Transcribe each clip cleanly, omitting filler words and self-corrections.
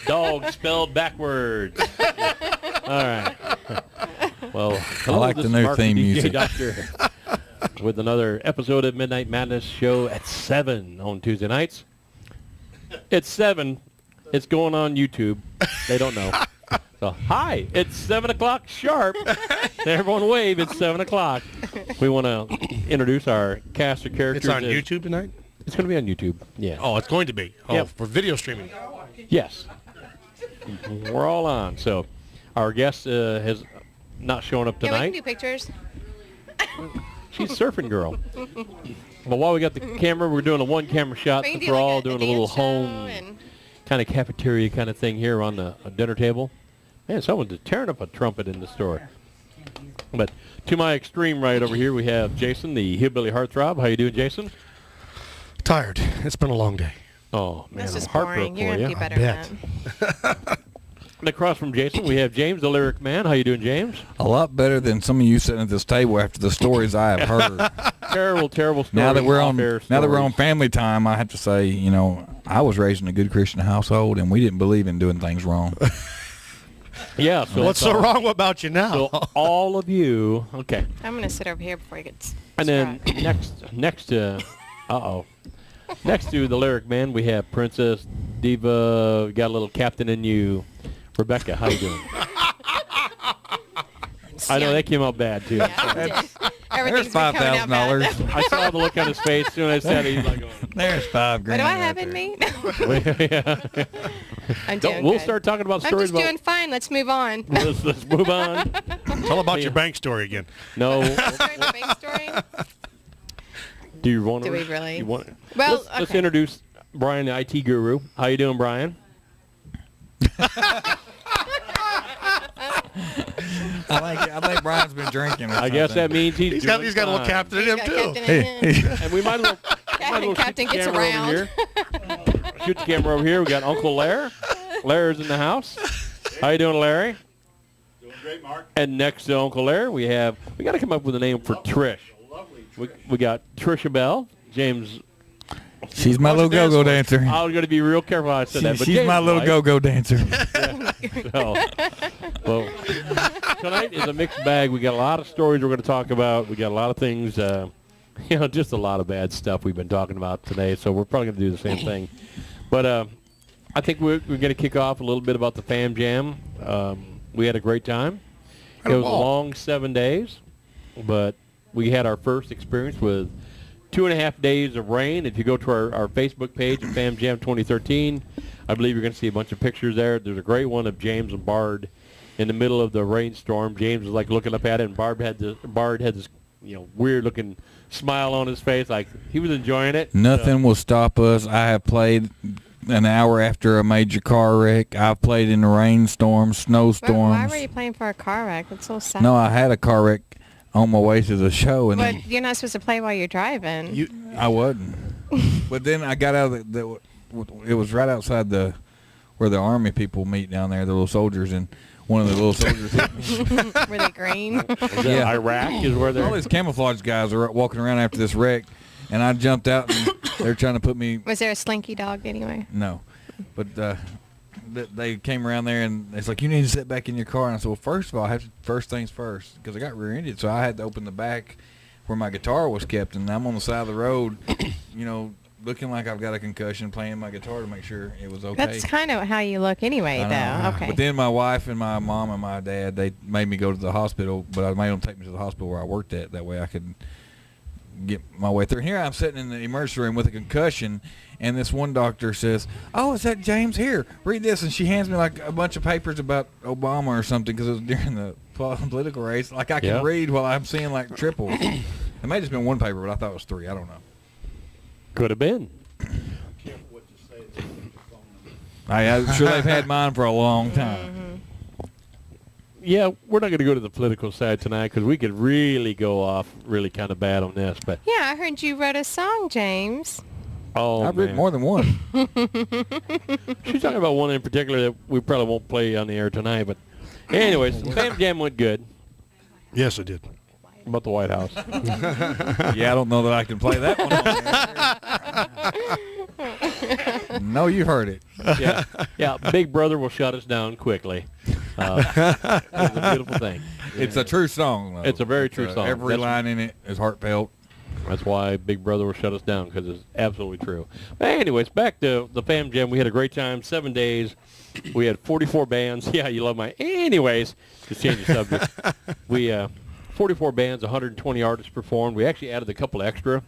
Dog spelled backwards. All right. Well, hello, I like this the is new Mark, theme the DJ music. Doctor, with another episode of Midnight Madness show at 7 on Tuesday nights. It's 7. It's going on YouTube. They don't know. So, hi, it's 7 o'clock sharp. Everyone wave, it's 7 o'clock. We want to introduce our cast of characters. It's on YouTube tonight? It's going to be on YouTube, yeah. Oh, it's going to be. Oh, Yep. for video streaming. Yes. We're all on. So, our guest has not shown up Yeah, we tonight. can do pictures. She's surfing girl. But while we got the camera, we're doing a one-camera shot. We can Since do we're like all a doing a dance little show home and- kind of cafeteria kind of thing here on the dinner table. Man, someone's just tearing up a trumpet in the store. But to my extreme right over here, we have Jason, the hillbilly heartthrob. How you doing, Jason? Tired. It's been a long day. Oh, man, That's I'm just heartbroken boring. You're for going to you. do better bet. than that. And across from Jason, we have James, the lyric man. How you doing, James? A lot better than some of you sitting at this table after the stories I have heard. Terrible, terrible story. now that we're on off-air family stories. time, I have to say, you know, I was raised in a good Christian household, and we didn't believe in doing things wrong. Yeah. So What's so wrong about you now? So all of you, okay. I'm going to sit over here before he gets And then described. next to the lyric man, we have Princess Diva. We got a little captain in you, Rebecca. How you doing? I know that came out bad too. Yeah, it did. There's Everything's been coming out bad. $5,000. I saw the look on his face as soon as I said it. He's like, There's $5,000. What do I right have in there. me? yeah. I'm doing We'll good. start talking about I'm stories just about. doing fine. Let's move on. Let's move on. Tell about your bank story again. No. Story, the bank story? Do you want to? Do we really? You want, Well, let's okay. introduce Brian, the IT guru. How you doing, Brian? I think Brian's been drinking. I guess that means he's He's got a little fine. captain in He's him, got too. Captain in him. And we might as well, shoot Captain the gets camera around. over here. Shoot the camera over here. We got Uncle Lair. Lair's in the house. How you doing, Larry? Doing great, Mark. And next to Uncle Lair, we got to come up with a name for Trish. We got Trisha Bell. James. She's my little go-go dancer. I was going to be real careful how I said that. But She's James my little likes- go-go dancer. So, well, tonight is a mixed bag. We got a lot of stories we're going to talk about. We got a lot of things, just a lot of bad stuff we've been talking about today. So we're probably going to do the same thing. But I think we're going to kick off a little bit about the Fam Jam. We had a great time. It was a long 7 days, but we had our first experience with 2.5 days of rain. If you go to our Facebook page at Fam Jam 2013, I believe you're going to see a bunch of pictures there. There's a great one of James and Bard in the middle of the rainstorm. James was like looking up at it, and Bard had this weird looking smile on his face, like he was enjoying it. Nothing will stop us. I have played an hour after a major car wreck. I've played in the rainstorms, snowstorms. Why were you playing for a car wreck? That's so sad. No, I had a car wreck on my way to the show, and But you're not supposed to play while you're driving. I wasn't. But then I got out of it was right outside where the army people meet down there, the little soldiers, and one of the little soldiers hit me. Were they green? Yeah. Iraq is where All they're. these camouflage guys are walking around after this wreck, and I jumped out, and they're trying to put me. Was there a slinky dog anyway? No, but they came around there, and it's like, you need to sit back in your car. And I said, well, first of all, I have to, first things first, because I got rear-ended, so I had to open the back where my guitar was kept, and I'm on the side of the road, looking like I've got a concussion, playing my guitar to make sure it was okay. That's kind of how you look anyway, I know. though. Okay. But then my wife and my mom and my dad, they made me go to the hospital, but I made them take me to the hospital where I worked at. That way I could get my way through. And here I'm sitting in the emergency room with a concussion, and this one doctor says, oh, is that James? Here, read this. And she hands me like a bunch of papers about Obama or something, because it was during the political race. Like I can read while I'm seeing like triple. It may have just been one paper, but I thought it was 3. I don't know. Could have been. I'm sure they've had mine for a long time. Yeah, we're not going to go to the political side tonight because we could really go off really kind of bad on this. But Yeah, I heard you wrote a song, James. I've written more than one. She's talking about one in particular that we probably won't play on the air tonight. But anyways, Fam Jam went good. Yes, it did. About the White House. Yeah, I don't know that I can play that one on there. No, you heard it. Yeah. Big Brother will shut us down quickly. It's a beautiful thing. It's a true song, though. It's a very true song. Every line in it is heartfelt. That's why Big Brother will shut us down, because it's absolutely true. But anyways, back to the Fam Jam. We had a great time, 7 days. We had 44 bands. Yeah, you love my... Anyways, just change the subject. We 44 bands, 120 artists performed. We actually added a couple extra.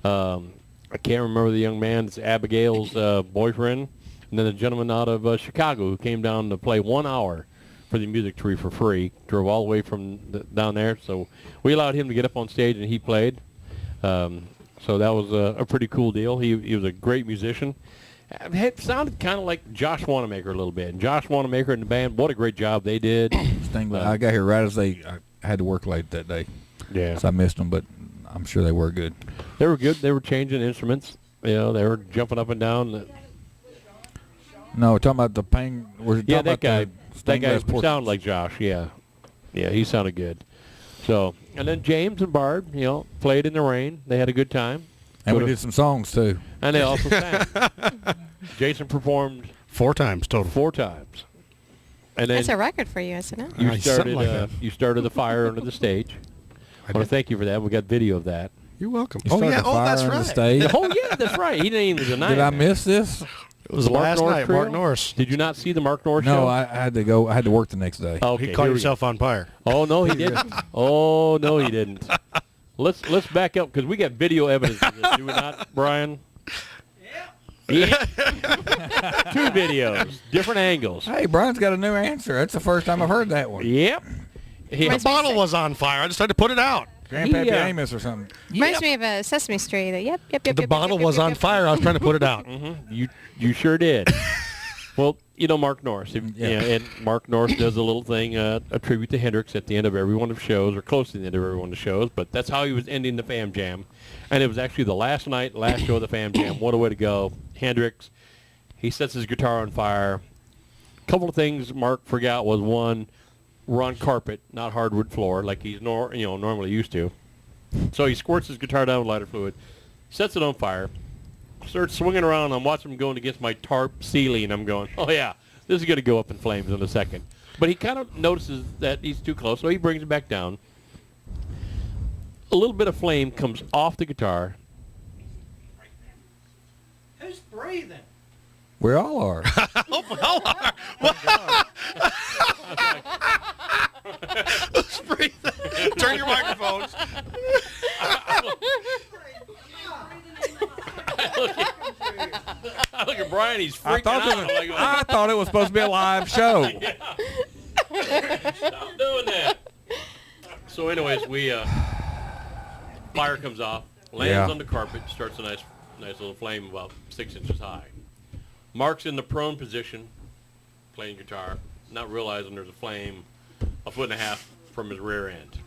I can't remember the young man. It's Abigail's boyfriend. And then a gentleman out of Chicago who came down to play 1 hour for the music tree for free. Drove all the way from down there. So we allowed him to get up on stage, and he played. So that was a pretty cool deal. He was a great musician. It sounded kind of like Josh Wanamaker a little bit. And Josh Wanamaker and the band, what a great job they did. I got here right as I had to work late that day. Yeah. So I missed them, but I'm sure they were good. They were good. They were changing instruments. You know, they were jumping up and down. No, we're talking about the pain. Yeah, that guy. That guy sounded like Josh. Yeah. Yeah, he sounded good. So, and then James and Barb, played in the rain. They had a good time. And we did some songs, too. And they also sang. Jason performed 4 times total. 4 times. And then That's a record for you, isn't it? you started the fire under the stage. I want to thank you for that. We got video of that. You're welcome. You started a fire that's on right. the stage. Oh, yeah, that's right. He didn't even deny it. Did I miss this? It was Mark last Norris night, trio? Mark Norris. Did you not see the Mark Norris show? No, I had to go. I had to work the next day. Okay, He caught here we himself on fire. go. Oh, no, he didn't. Oh, no, he didn't. Let's back up, because we got video evidence of this, do we not, Brian? Yeah. 2 videos, different angles. Hey, Brian's got a new answer. That's the first time I've heard that one. Yep. The bottle was on fire. I just had to put it out. Grandpappy Yeah. Amos or something. Reminds me of a Sesame Street. Yep. The bottle was on fire. I was trying to put it out. You sure did. Well, Mark Norris. And Mark Norris does a little thing, a tribute to Hendrix at the end of every one of the shows, or close to the end of every one of the shows. But that's how he was ending the Fam Jam. And it was actually the last show of the Fam Jam. What a way to go. Hendrix, he sets his guitar on fire. A couple of things Mark forgot was, one, we're on carpet, not hardwood floor, like he's normally used to. So he squirts his guitar down with lighter fluid, sets it on fire, starts swinging around. I'm watching him going against my tarp ceiling. I'm going, oh, yeah, this is going to go up in flames in a second. But he kind of notices that he's too close, so he brings it back down. A little bit of flame comes off the guitar. Who's breathing? We all are. Turn your microphones. I look at Brian, he's freaking out. I thought it was supposed to be a live show. Stop doing that. So anyways, fire comes off, lands on the carpet, starts a nice little flame about 6 inches high. Mark's in the prone position, playing guitar, not realizing there's a flame 1.5 feet from his rear end.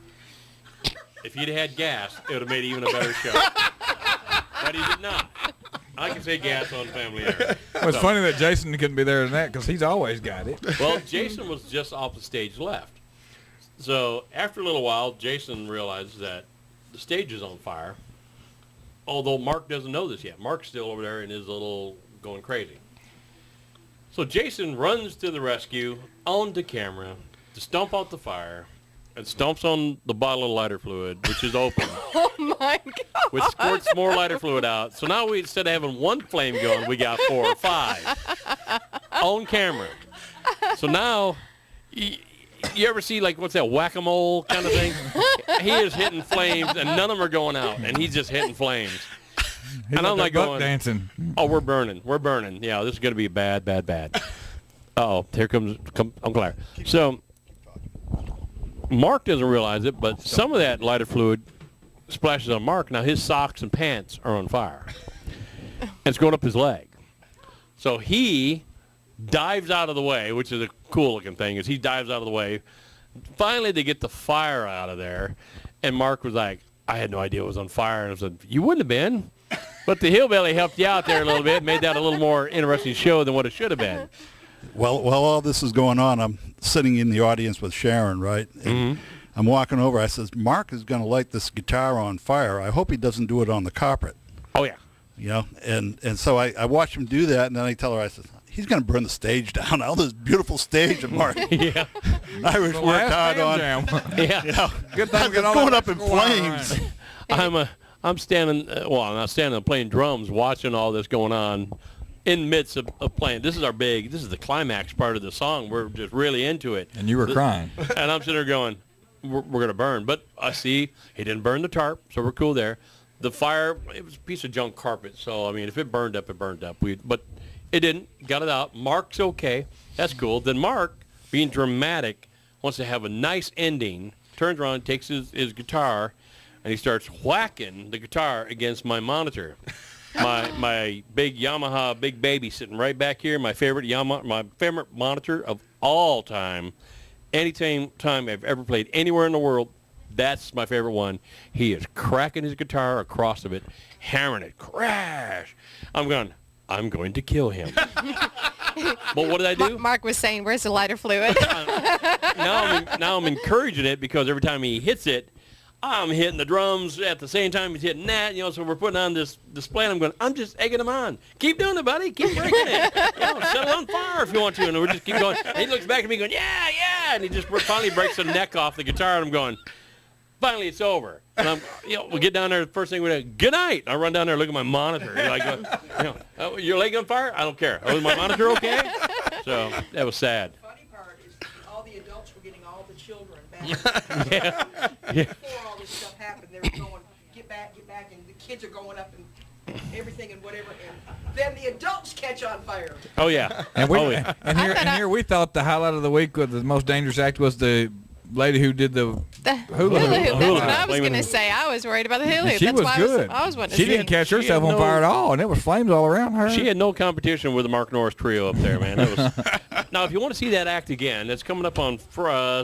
If he'd had gas, it would have made even a better show. But he did not. I can say gas on Family Air. Well, it's funny that Jason couldn't be there in that, because he's always got it. Well, Jason was just off the stage left. So after a little while, Jason realizes that the stage is on fire, although Mark doesn't know this yet. Mark's still over there in his little going crazy. So Jason runs to the rescue on the camera to stomp out the fire, and stomps on the bottle of lighter fluid, which is open. Oh, my God. Which squirts more lighter fluid out. So now instead of having 1 flame going, we got 4 or 5 on camera. So now, you ever see, like, what's that, whack-a-mole kind of thing? He is hitting flames, and none of them are going out, and he's just hitting flames. And I'm like going, dancing. Oh, we're burning. Yeah, this is going to be bad. Uh-oh, here comes Uncle Larry. So Mark doesn't realize it, but some of that lighter fluid splashes on Mark. Now his socks and pants are on fire. And it's going up his leg. So he dives out of the way, which is a cool looking thing, is he dives out of the way. Finally they get the fire out of there, and Mark was like, I had no idea it was on fire. And I said, you wouldn't have been. But the hillbilly helped you out there a little bit, made that a little more interesting show than what it should have been. Well, while all this is going on, I'm sitting in the audience with Sharon, right? And I'm walking over. I says, Mark is going to light this guitar on fire. I hope he doesn't do it on the carpet. Oh, yeah. you know, and so I watched him do that, and then I tell her, I said, he's going to burn the stage down. All this beautiful stage of Mark Yeah. Irish worked hard on. Yeah. You know, Good thing we got all going that up in electrical wire flames. I'm standing, well, I'm not standing, I'm playing drums, watching all this going on in the midst of playing. This is the climax part of the song. We're just really into it. And you were crying. And I'm sitting there going, we're going to burn. But I see he didn't burn the tarp, so we're cool there. The fire, it was a piece of junk carpet. So, I mean, if it burned up, it burned up. But it didn't. Got it out. Mark's okay. That's cool. Then Mark, being dramatic, wants to have a nice ending, turns around, takes his guitar, and he starts whacking the guitar against my monitor. My big Yamaha Big Baby sitting right back here, my favorite monitor of all time. Anytime I've ever played anywhere in the world, that's my favorite one. He is cracking his guitar across of it, hammering it, crash. I'm going to kill him. But what did I do? Mark was saying, where's the lighter fluid? Now I'm encouraging it because every time he hits it, I'm hitting the drums at the same time he's hitting that, so we're putting on this display, and I'm just egging him on. Keep doing it, buddy. Keep breaking it. Set it on fire if you want to. And we just keep going. And he looks back at me going, yeah, yeah. And he just finally breaks the neck off the guitar, and I'm going, finally it's over. And we get down there, the first thing we do, good night. I run down there, look at my monitor. You're like, your leg on fire? I don't care. Oh, is my monitor okay? So that was sad. Funny part is all the adults were getting all the children back. Yeah. Before all this stuff happened, they were going, get back, and the kids are going up and everything and whatever, and then the adults catch on fire. Oh, yeah. And here we thought the highlight of the week with the most dangerous act was the lady who did the hula hoop. That's what I was Flaming going to hula. say. I was worried about the hula hoop. She That's was why good. I was wanting to She see didn't it. catch She herself had on no- fire at all, and it was flames all around her. She had no competition with the Mark Norris trio up there, man. It was, now, if you want to see that act again, it's coming up on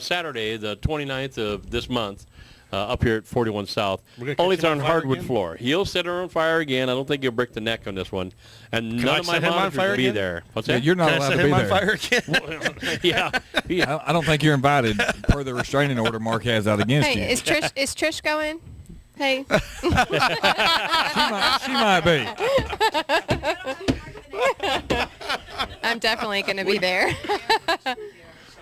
Saturday, the 29th of this month, up here at 41 South. We're gonna Only catch it's him on on fire hardwood again? floor. He'll set her on fire again. I don't think he'll break the neck on this one. And Can none I of my set him on monitors fire will be again? there. What's Yeah, that? you're not Can I allowed set to be him on there. fire again? Yeah. I don't think you're invited per the restraining order Mark has out against Hey, you. is Trish going? Hey. She might be. I'm definitely going to be there.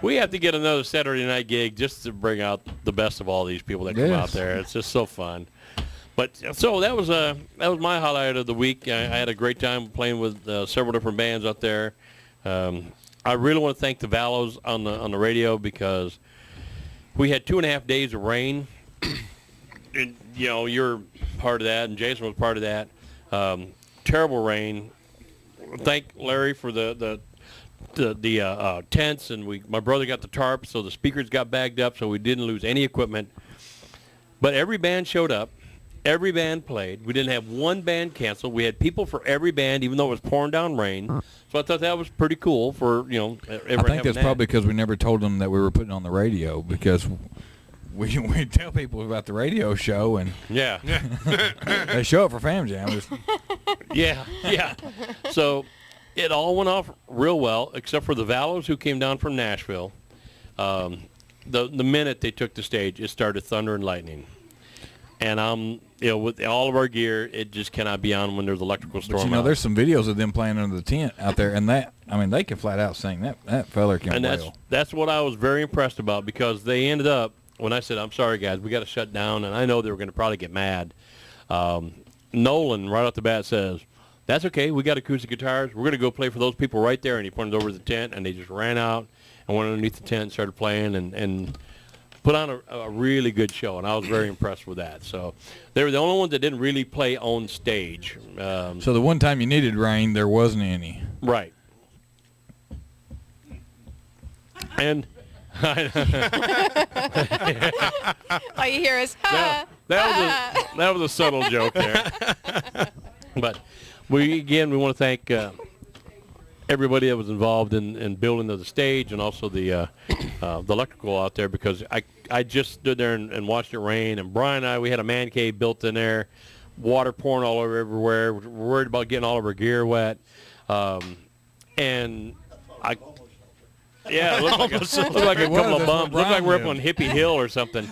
We have to get another Saturday night gig just to bring out the best of all these people that come Yes. out there. It's just so fun. But so that was my highlight of the week. I had a great time playing with several different bands out there. I really want to thank the Valos on the radio because we had 2.5 days of rain. And, you're part of that, and Jason was part of that. Terrible rain. Thank Larry for the tents, and my brother got the tarp, so the speakers got bagged up, so we didn't lose any equipment. But every band showed up. Every band played. We didn't have one band canceled. We had people for every band, even though it was pouring down rain. So I thought that was pretty cool for, I think that's probably because we never told them that we were putting on the radio, because we tell people about the radio show, and Yeah. they show up for Fam Jam. Yeah. So it all went off real well, except for the Valos who came down from Nashville. The minute they took the stage, it started thunder and lightning. And with all of our gear, it just cannot be on when there's electrical storm. But there's some videos of them playing under the tent out there, and they can flat out sing. That feller can and wail. that's what I was very impressed about, because they ended up, when I said, I'm sorry, guys, we got to shut down, and I know they were going to probably get mad. Nolan, right off the bat, says, that's okay, we got acoustic guitars. We're going to go play for those people right there. And he pointed over the tent, and they just ran out and went underneath the tent and started playing and put on a really good show, and I was very impressed with that. So they were the only ones that didn't really play on stage. So the one time you needed rain, there wasn't any. Right. And All you hear is, ha. that was a subtle joke there. But we want to thank everybody that was involved in building of the stage, and also the electrical out there, because I just stood there and watched it rain. And Brian and I, we had a man cave built in there, water pouring all over everywhere. We're worried about getting all of our gear wet. And it looked like a couple of bumps. Looked like we're up on Hippie Hill or something.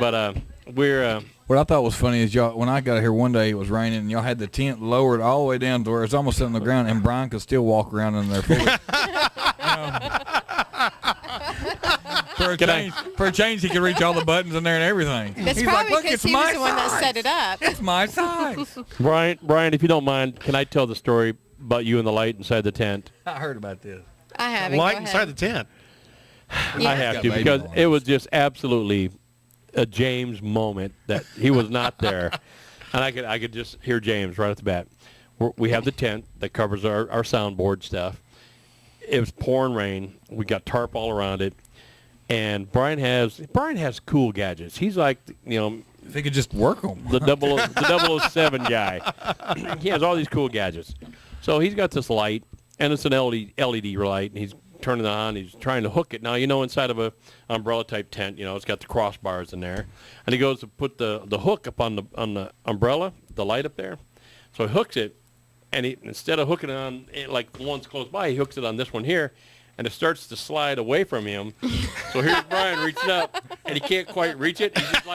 But we're What I thought was funny is y'all, when I got here one day, it was raining, and y'all had the tent lowered all the way down to where it's almost on the ground, and Brian could still walk around in there fully. For a change, he could reach all the buttons in there and everything. That's He's probably like, look, because it's he my was the one that size. set it up. It's my size. Brian, if you don't mind, can I tell the story about you and the light inside the tent? I heard about this. I haven't. Light Go inside ahead. the tent. Yeah. I have Got to baby because on it it. was just absolutely a James moment that he was not there, and I could just hear James right off the bat. We have the tent that covers our soundboard stuff. It was pouring rain. We got tarp all around it, and Brian has cool gadgets. He's like, If he could just work them. the 007 guy. He has all these cool gadgets. So he's got this light, and it's an LED light, and he's turning it on. He's trying to hook it. Now, inside of a umbrella-type tent, it's got the crossbars in there. And he goes to put the hook up on the umbrella, the light up there. So he hooks it, and instead of hooking it on like the ones close by, he hooks it on this one here, and it starts to slide away from him. So here's Brian reaching up, and he can't quite reach it. He's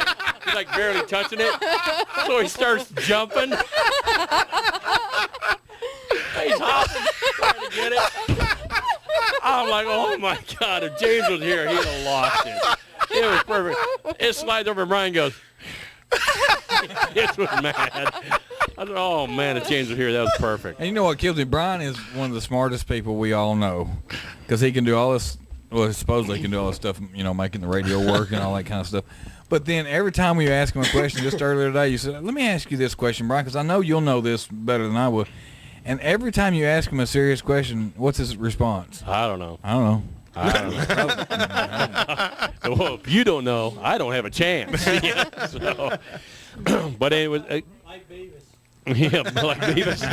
like barely touching it. So he starts jumping. He's hopping, trying to get it. I'm like, oh my God, if James was here, he'd have lost it. It was perfect. It slides over, and Brian goes, this was mad. I said, oh man, if James was here, that was perfect. And you know what kills me? Brian is one of the smartest people we all know, because he can do all this. Well, supposedly he can do all this stuff, making the radio work and all that kind of stuff. But then every time we ask him a question, just earlier today, you said, let me ask you this question, Brian, because I know you'll know this better than I will. And every time you ask him a serious question, what's his response? I don't know. I don't know. Well, if you don't know, I don't have a chance. So, but anyway, Like Beavis. yeah, like Beavis.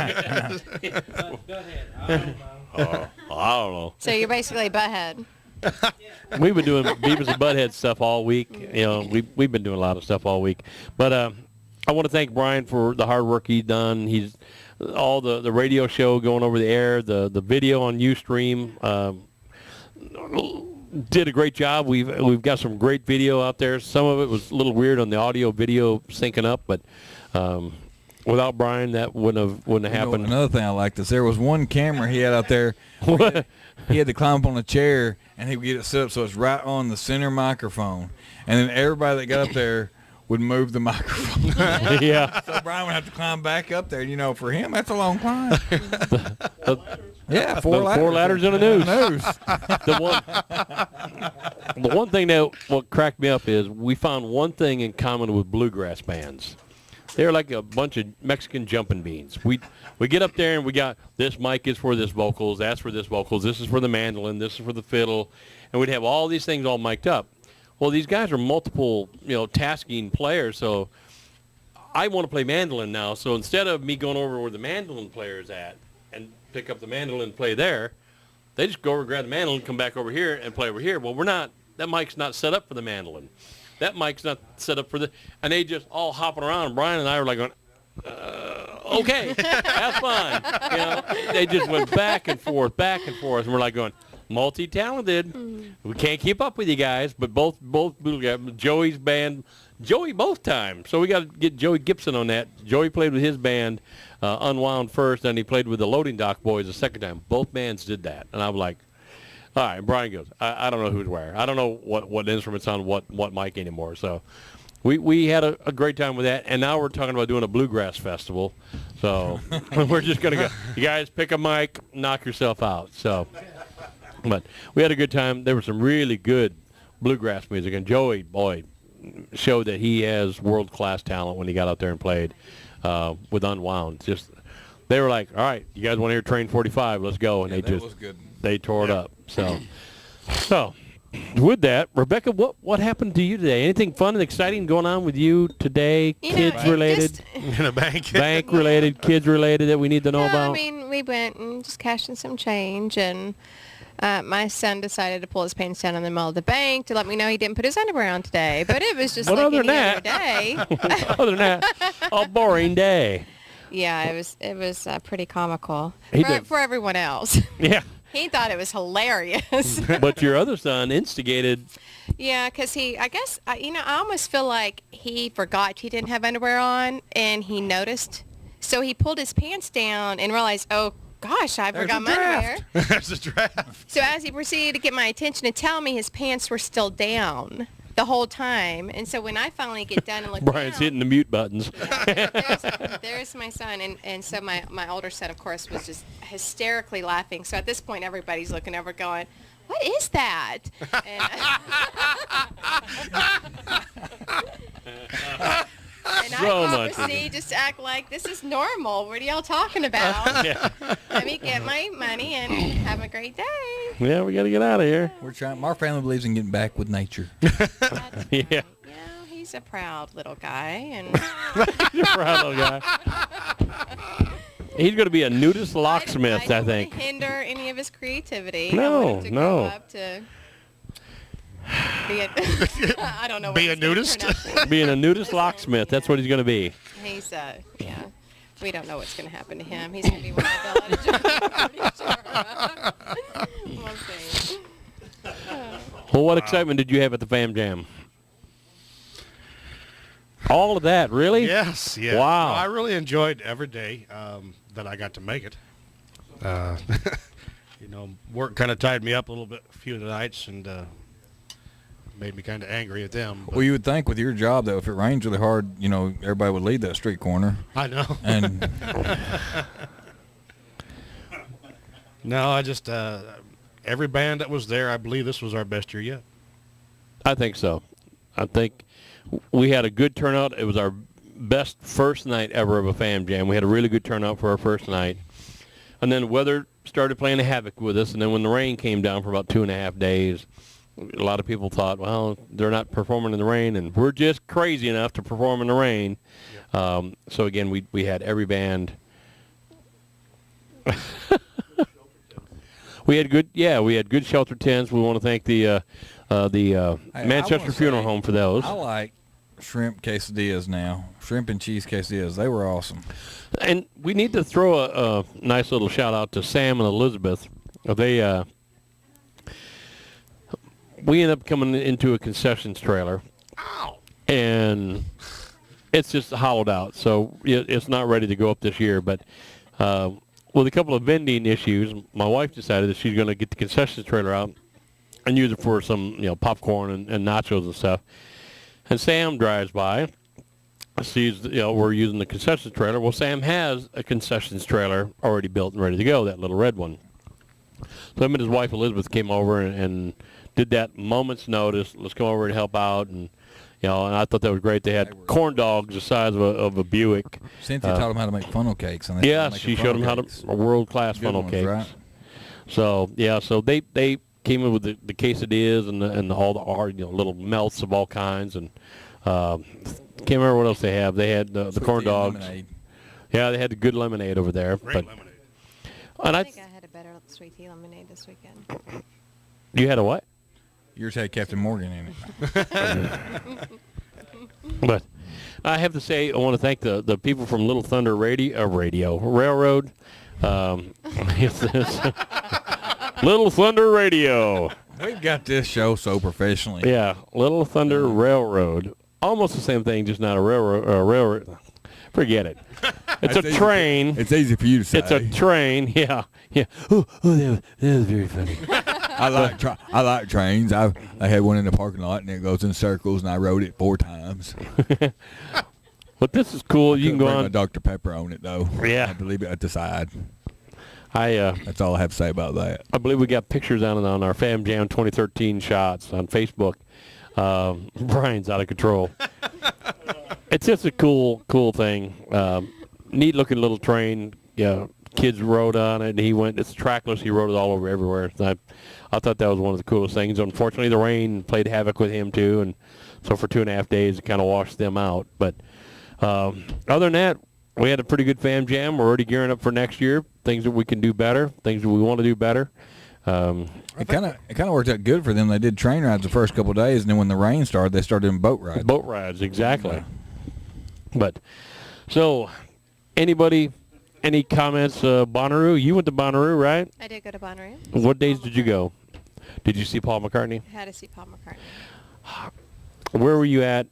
I don't know. So you're basically butthead. We've been doing Beavis and Butthead stuff all week. We've been doing a lot of stuff all week. But I want to thank Brian for the hard work he's done. He's all the radio show going over the air, the video on Ustream. Did a great job. We've got some great video out there. Some of it was a little weird on the audio video syncing up, but without Brian, that wouldn't have happened. Another thing I liked is there was one camera he had out there. What? He had to climb up on a chair, and he would get it set up so it's right on the center microphone. And then everybody that got up there would move the microphone. Yeah. So Brian would have to climb back up there. For him, that's a long climb. Yeah, four ladders in a noose. The one thing that what cracked me up is we found one thing in common with bluegrass bands. They're like a bunch of Mexican jumping beans. We get up there and we got this mic is for this vocals, that's for this vocals, this is for the mandolin, this is for the fiddle, and we'd have all these things all mic'd up. Well, these guys are multiple, tasking players, so I want to play mandolin now. So instead of me going over where the mandolin player is at and pick up the mandolin and play there, they just go over and grab the mandolin, come back over here and play over here. Well, that mic's not set up for the mandolin. That mic's not set up for and they just all hopping around. And Brian and I were like going, okay, have fun. They just went back and forth, and we're like going, multi-talented. We can't keep up with you guys, but both Joey's band, Joey both times. So we got to get Joey Gibson on that. Joey played with his band, Unwound first, and he played with the Loading Dock Boys the second time. Both bands did that, and I was like, all right. And Brian goes, I don't know who's where. I don't know what instruments on what mic anymore. So we had a great time with that, and now we're talking about doing a bluegrass festival. So we're just gonna go. You guys pick a mic, knock yourself out. So. But we had a good time. There was some really good bluegrass music, and Joey, boy, showed that he has world-class talent when he got out there and played with Unwound. They were like, all right, you guys want to hear Train 45? Let's go. And they tore it up. So with that, Rebecca, what happened to you today? Anything fun and exciting going on with you today? Kids related, In a bank. bank related, kids related that we need to know about? I mean, we went and just cashed in some change, and my son decided to pull his pants down in the middle of the bank to let me know he didn't put his underwear on today. But it was just But like other any than other day. Other than that, a boring day. Yeah, it was pretty comical He did. for everyone else. Yeah, He thought it was hilarious. But your other son instigated. Yeah, because I guess, I almost feel like he forgot he didn't have underwear on, and he noticed. So he pulled his pants down and realized, oh, gosh, I forgot my underwear. There's a draft. So as he proceeded to get my attention and tell me his pants were still down the whole time. And so when I finally get done and look Brian's down, hitting the mute buttons. there's my son. And so my older son, of course, was just hysterically laughing. So at this point, everybody's looking over going, what is that? And So I much. proceed just to act like this is normal. What are y'all talking about? Yeah. Let me get my money and have a great day. Yeah, we got to get out of here. We're trying. Our family believes in getting back with nature. Yeah. He's a proud little guy, and You're a proud little guy. He's going to be a nudist locksmith, I don't think. want to hinder any of his creativity. No, I want him to grow no. up to be a, I don't know. What Be a he's gonna nudist? turn out to be. Being a nudist locksmith, that's what he's going to be. He's yeah. We don't know what's going to happen to him. He's going to be one of the We'll see. Well, what excitement did you have at the Fam Jam? All of that, really? Yes, yeah. Wow. No, I really enjoyed every day that I got to make it. Work kind of tied me up a little bit a few of the nights and made me kind of angry at them. But Well, you would think with your job, though, if it rains really hard, everybody would leave that street corner. I know. And No, I just every band that was there, I believe this was our best year yet. I think so. I think we had a good turnout. It was our best first night ever of a Fam Jam. We had a really good turnout for our first night. And then the weather started playing havoc with us. And then when the rain came down for about 2.5 days, a lot of people thought, well, they're not performing in the rain, and we're just crazy enough to perform in the rain. So, again, we had every band. We had good shelter tents. We want to thank the Manchester Funeral Home for those. I like shrimp quesadillas now. Shrimp and cheese quesadillas. They were awesome. And we need to throw a nice little shout out to Sam and Elizabeth. We ended up coming into a concessions trailer, and it's just hollowed out, so it's not ready to go up this year. But with a couple of vending issues, my wife decided that she's going to get the concessions trailer out and use it for some popcorn and nachos and stuff. And Sam drives by, sees we're using the concessions trailer. Well, Sam has a concessions trailer already built and ready to go, that little red one. So him and his wife Elizabeth came over and did that moment's notice. Let's come over and help out, and and I thought that was great. They had corn dogs the size of a Buick. Cynthia taught them how to make funnel cakes. And Yes, she showed them how to world-class funnel cakes. Right? So they came in with the quesadillas and all the little melts of all kinds, and can't remember what else they have. They had the corn dogs. Lemonade. Yeah, they had the good lemonade over there. Great lemonade. And I think I had a better sweet tea lemonade this weekend. You had a what? Yours had Captain Morgan in it. But I have to say, I want to thank the people from Little Thunder Railroad. Little Thunder Radio. We've got this show so professionally. Yeah, Little Thunder Railroad. Almost the same thing, just not a railroad. Forget it. It's That's a easy. train. It's easy for you to say. It's a train. Yeah. Oh, that was very funny. I like trains. I had one in the parking lot, and it goes in circles, and I rode it 4 times. But this is cool. You can go Bring my on. Dr. Pepper on it, though. Yeah. I had to leave it at the side. I That's all I have to say about that. believe we got pictures on our Fam Jam 2013 shots on Facebook. Brian's out of control. It's just a cool thing. Neat looking little train. Yeah, kids rode on it. And it's trackless. He rode it all over everywhere. I thought that was one of the coolest things. Unfortunately, the rain played havoc with him too, and so for 2.5 days it kind of washed them out. But other than that, we had a pretty good Fam Jam. We're already gearing up for next year. Things that we can do better. Things that we want to do better. It kind of worked out good for them. They did train rides the first couple of days, and then when the rain started, they started doing boat rides. Boat rides, exactly. But so anybody Any comments, Bonnaroo? You went to Bonnaroo, right? I did go to Bonnaroo. What days did you go? Did you see Paul McCartney? I had to see Paul McCartney. Where were you at,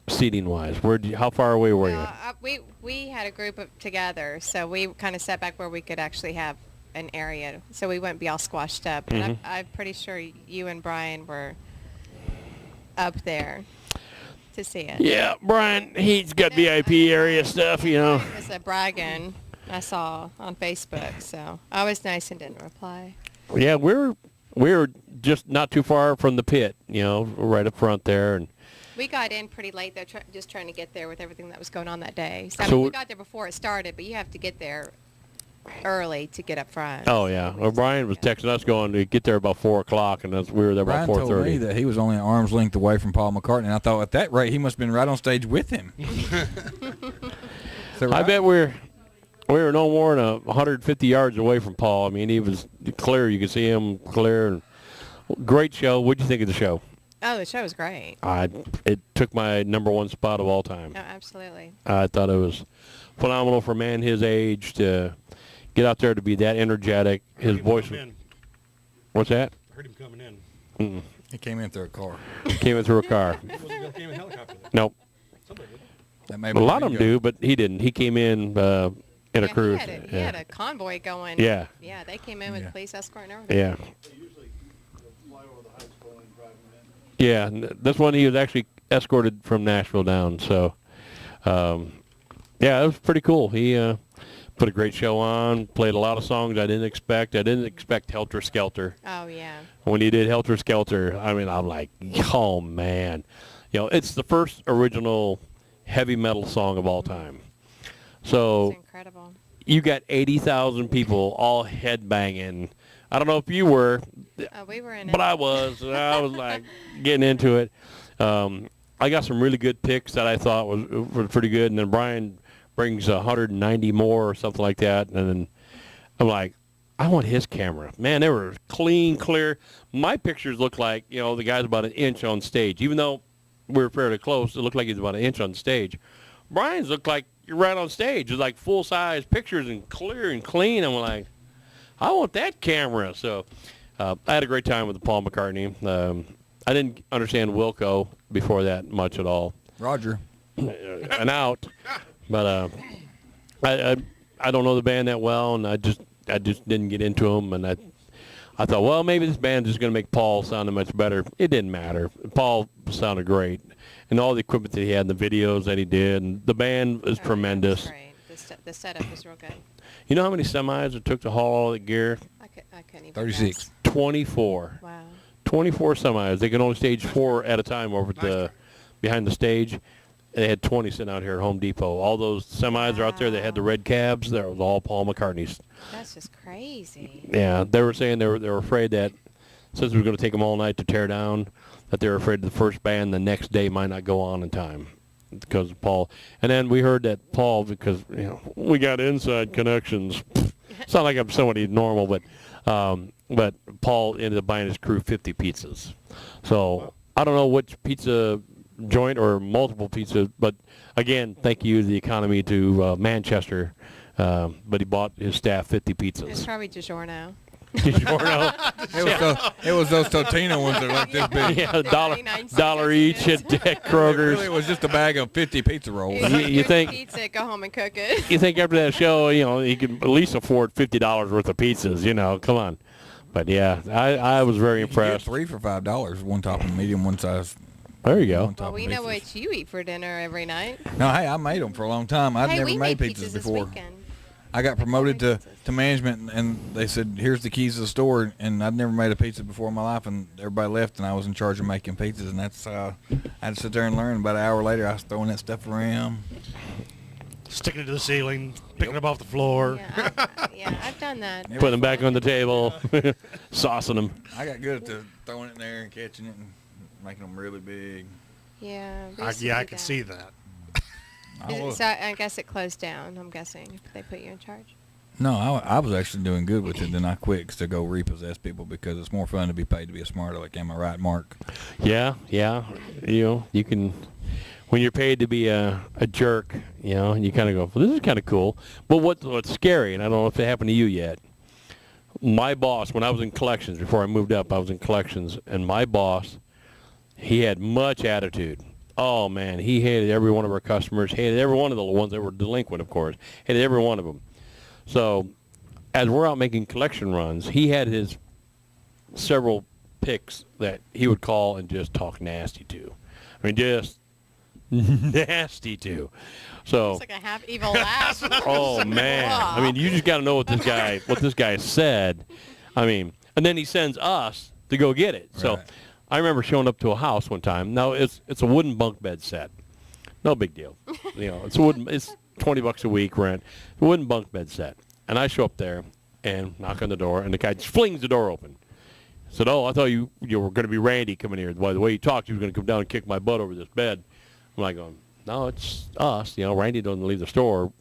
seating wise? How far away were you? We had a group together, so we kind of sat back where we could actually have an area, so we wouldn't be all squashed up. And I'm pretty sure you and Brian were up there to see it. Yeah, Brian, he's got VIP area stuff, you know. It was a bragging I saw on Facebook, so I was nice and didn't reply. Yeah, we were just not too far from the pit, you know, right up front there, and We got in pretty late, though, just trying to get there with everything that was going on that day. So, So we got there before it started, but you have to get there early to get up front. oh yeah. Well, Brian was texting us going to get there about 4 o'clock, and we were there about Brian told me 4:30. that he was only an arm's length away from Paul McCartney, and I thought at that rate he must have been right on stage with him. Is that I right? bet we were no more than 150 yards away from Paul. I mean, he was clear. You could see him clear. And great show. What'd you think of the show? Oh, the show was great. It took my #1 spot of all time. Oh, absolutely. I thought it was phenomenal for a man his age to get out there to be that energetic. His voice. What's that? I heard him coming in. He came in through a car. Came in through a car. Came in helicopter. Nope. Somebody did. That may A lot of them do, but he didn't. He came in in a cruise. He had a convoy going. Yeah. Yeah, they came in with Yeah. police escort and everything. Yeah. They usually fly over the high school and drive them in. Yeah, this one he was actually escorted from Nashville down. So, yeah, it was pretty cool. He put a great show on, played a lot of songs I didn't expect. I didn't expect Helter Skelter. Oh, yeah. When he did Helter Skelter, I mean, I'm like, oh, man. You know, it's the first original heavy metal song of all time. So It's incredible. you got 80,000 people all headbanging. I don't know if you were, We were in it. but I was. And I was like getting into it. I got some really good picks that I thought was pretty good, and then Brian brings 190 more or something like that, and then I'm like, I want his camera. Man, they were clean, clear. My pictures looked like, you know, the guy's about an inch on stage. Even though we were fairly close, it looked like he's about an inch on stage. Brian's looked like you're right on stage. It's like full-size pictures and clear and clean. I'm like, I want that camera. So I had a great time with Paul McCartney. I didn't understand Wilco before that much at all. Roger. An out, but I don't know the band that well, and I just didn't get into them, and I thought, well, maybe this band is going to make Paul sound much better. It didn't matter. Paul sounded great, and all the equipment that he had, and the videos that he did, and the band is tremendous. Great. The setup was real good. You know how many semis it took to haul all the gear? I couldn't even 36. guess. 24. Wow. 24 semis. They could only stage 4 at a time over behind the stage. They had 20 sitting out here at Home Depot. All those semis are out there. They had the red cabs. That was all Paul McCartney's. That's just crazy. Yeah, they were saying they were afraid that since it was going to take them all night to tear down, that they were afraid the first band the next day might not go on in time because of Paul. And then we heard that Paul, because we got inside connections. It's not like I'm somebody normal, but Paul ended up buying his crew 50 pizzas. So I don't know which pizza joint or multiple pizzas, but again, thank you to the economy to Manchester. But he bought his staff 50 It's pizzas. probably DiGiorno. DiGiorno. It was those Totino ones that are like this big. Yeah, $99 dollar each at Kroger's. Really, it was just a bag of 50 pizza rolls. You think- Pizza, go home and cook it. You think after that show, he could at least afford $50 worth of pizzas, come on. But yeah, I was very You get impressed. 3 for $5. One top and medium, one size. There you go. One top Well, we and know pizzas. what you eat for dinner every night. No, hey, I made them for a long time. I'd Hey, never we made made pizzas this before. weekend. I got promoted made to management, and they said, "Here's the keys to the store." And I'd never made a pizza before in my life, and everybody left, and I was in charge of making pizzas, and that's how I had to sit there and learn. About an hour later, I was throwing that stuff around. Sticking it to the ceiling, picking it up off the floor. Yeah, I've done that. Putting them back on the table, saucing them. I got good at throwing it in there and catching it and making them really big. Yeah. we I used to can do see that. that. So I guess it closed down, I'm guessing, if they put you in charge. No, I was actually doing good with it. Then I quit to go repossess people because it's more fun to be paid to be a smart aleck. Am I right, Mark? Yeah. You can. when you're paid to be a jerk, you know, and you kind of go, well, this is kind of cool. But what's scary, and I don't know if it happened to you yet, my boss, when I was in collections, before I moved up, I was in collections, and my boss, he had much attitude. Oh, man, he hated every one of our customers, hated every one of the ones that were delinquent, of course, hated every one of them. So as we're out making collection runs, he had his several picks that he would call and just talk nasty to. I mean, just nasty to. So It's like a half evil laugh. oh man, I mean, you just got to know what this guy said. I mean, and then he sends us to go get it. So Right. I remember showing up to a house one time. Now it's a wooden bunk bed set. No big deal. You know, it's $20 a week rent. A wooden bunk bed set. And I show up there and knock on the door, and the guy just flings the door open. Said, "Oh, I thought you were going to be Randy coming here. By the way you talked, you were going to come down and kick my butt over this bed." I'm like going, "No, it's us. You know, Randy doesn't leave the store."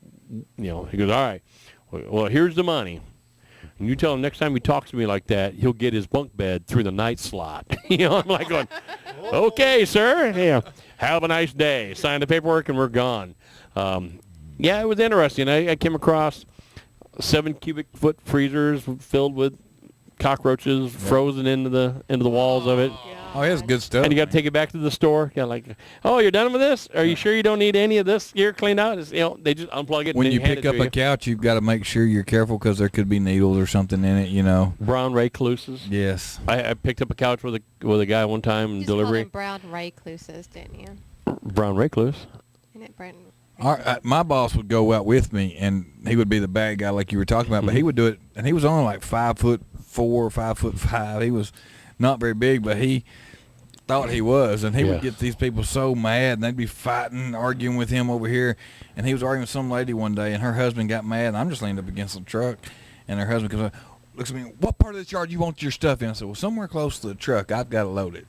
You know, he goes, "All right. Well, here's the money. And you tell him next time he talks to me like that, he'll get his bunk bed through the night slot." You know, I'm like going, "Okay, sir. Yeah, have a nice day." Sign the paperwork and we're gone. Yeah, it was interesting. I came across 7 cubic foot freezers filled with cockroaches frozen into the walls of it. Oh, it's good stuff. And you got to take it back to the store. You know, like, "Oh, you're done with this? Are you sure you don't need any of this gear cleaned out?" It's, you know, they just unplug it. When and you hand pick it up to a you. couch, you've got to make sure you're careful because there could be needles or something in it, you know. Brown recluses. Yes. I picked up a couch with a guy one time in You just called delivery. them brown recluses, didn't you? Brown recluse. Isn't it brown? My boss would go out with me, and he would be the bad guy like you were talking about, but he would do it, and he was only like 5'4", 5'5". He was not very big, but he thought he was, and he would Yeah. get these people so mad, and they'd be fighting, arguing with him over here, and he was arguing with some lady one day, and her husband got mad, and I'm just leaned up against the truck, and her husband comes up, looks at me, "What part of this yard you want your stuff in?" I said, "Well, somewhere close to the truck. I've got to load it."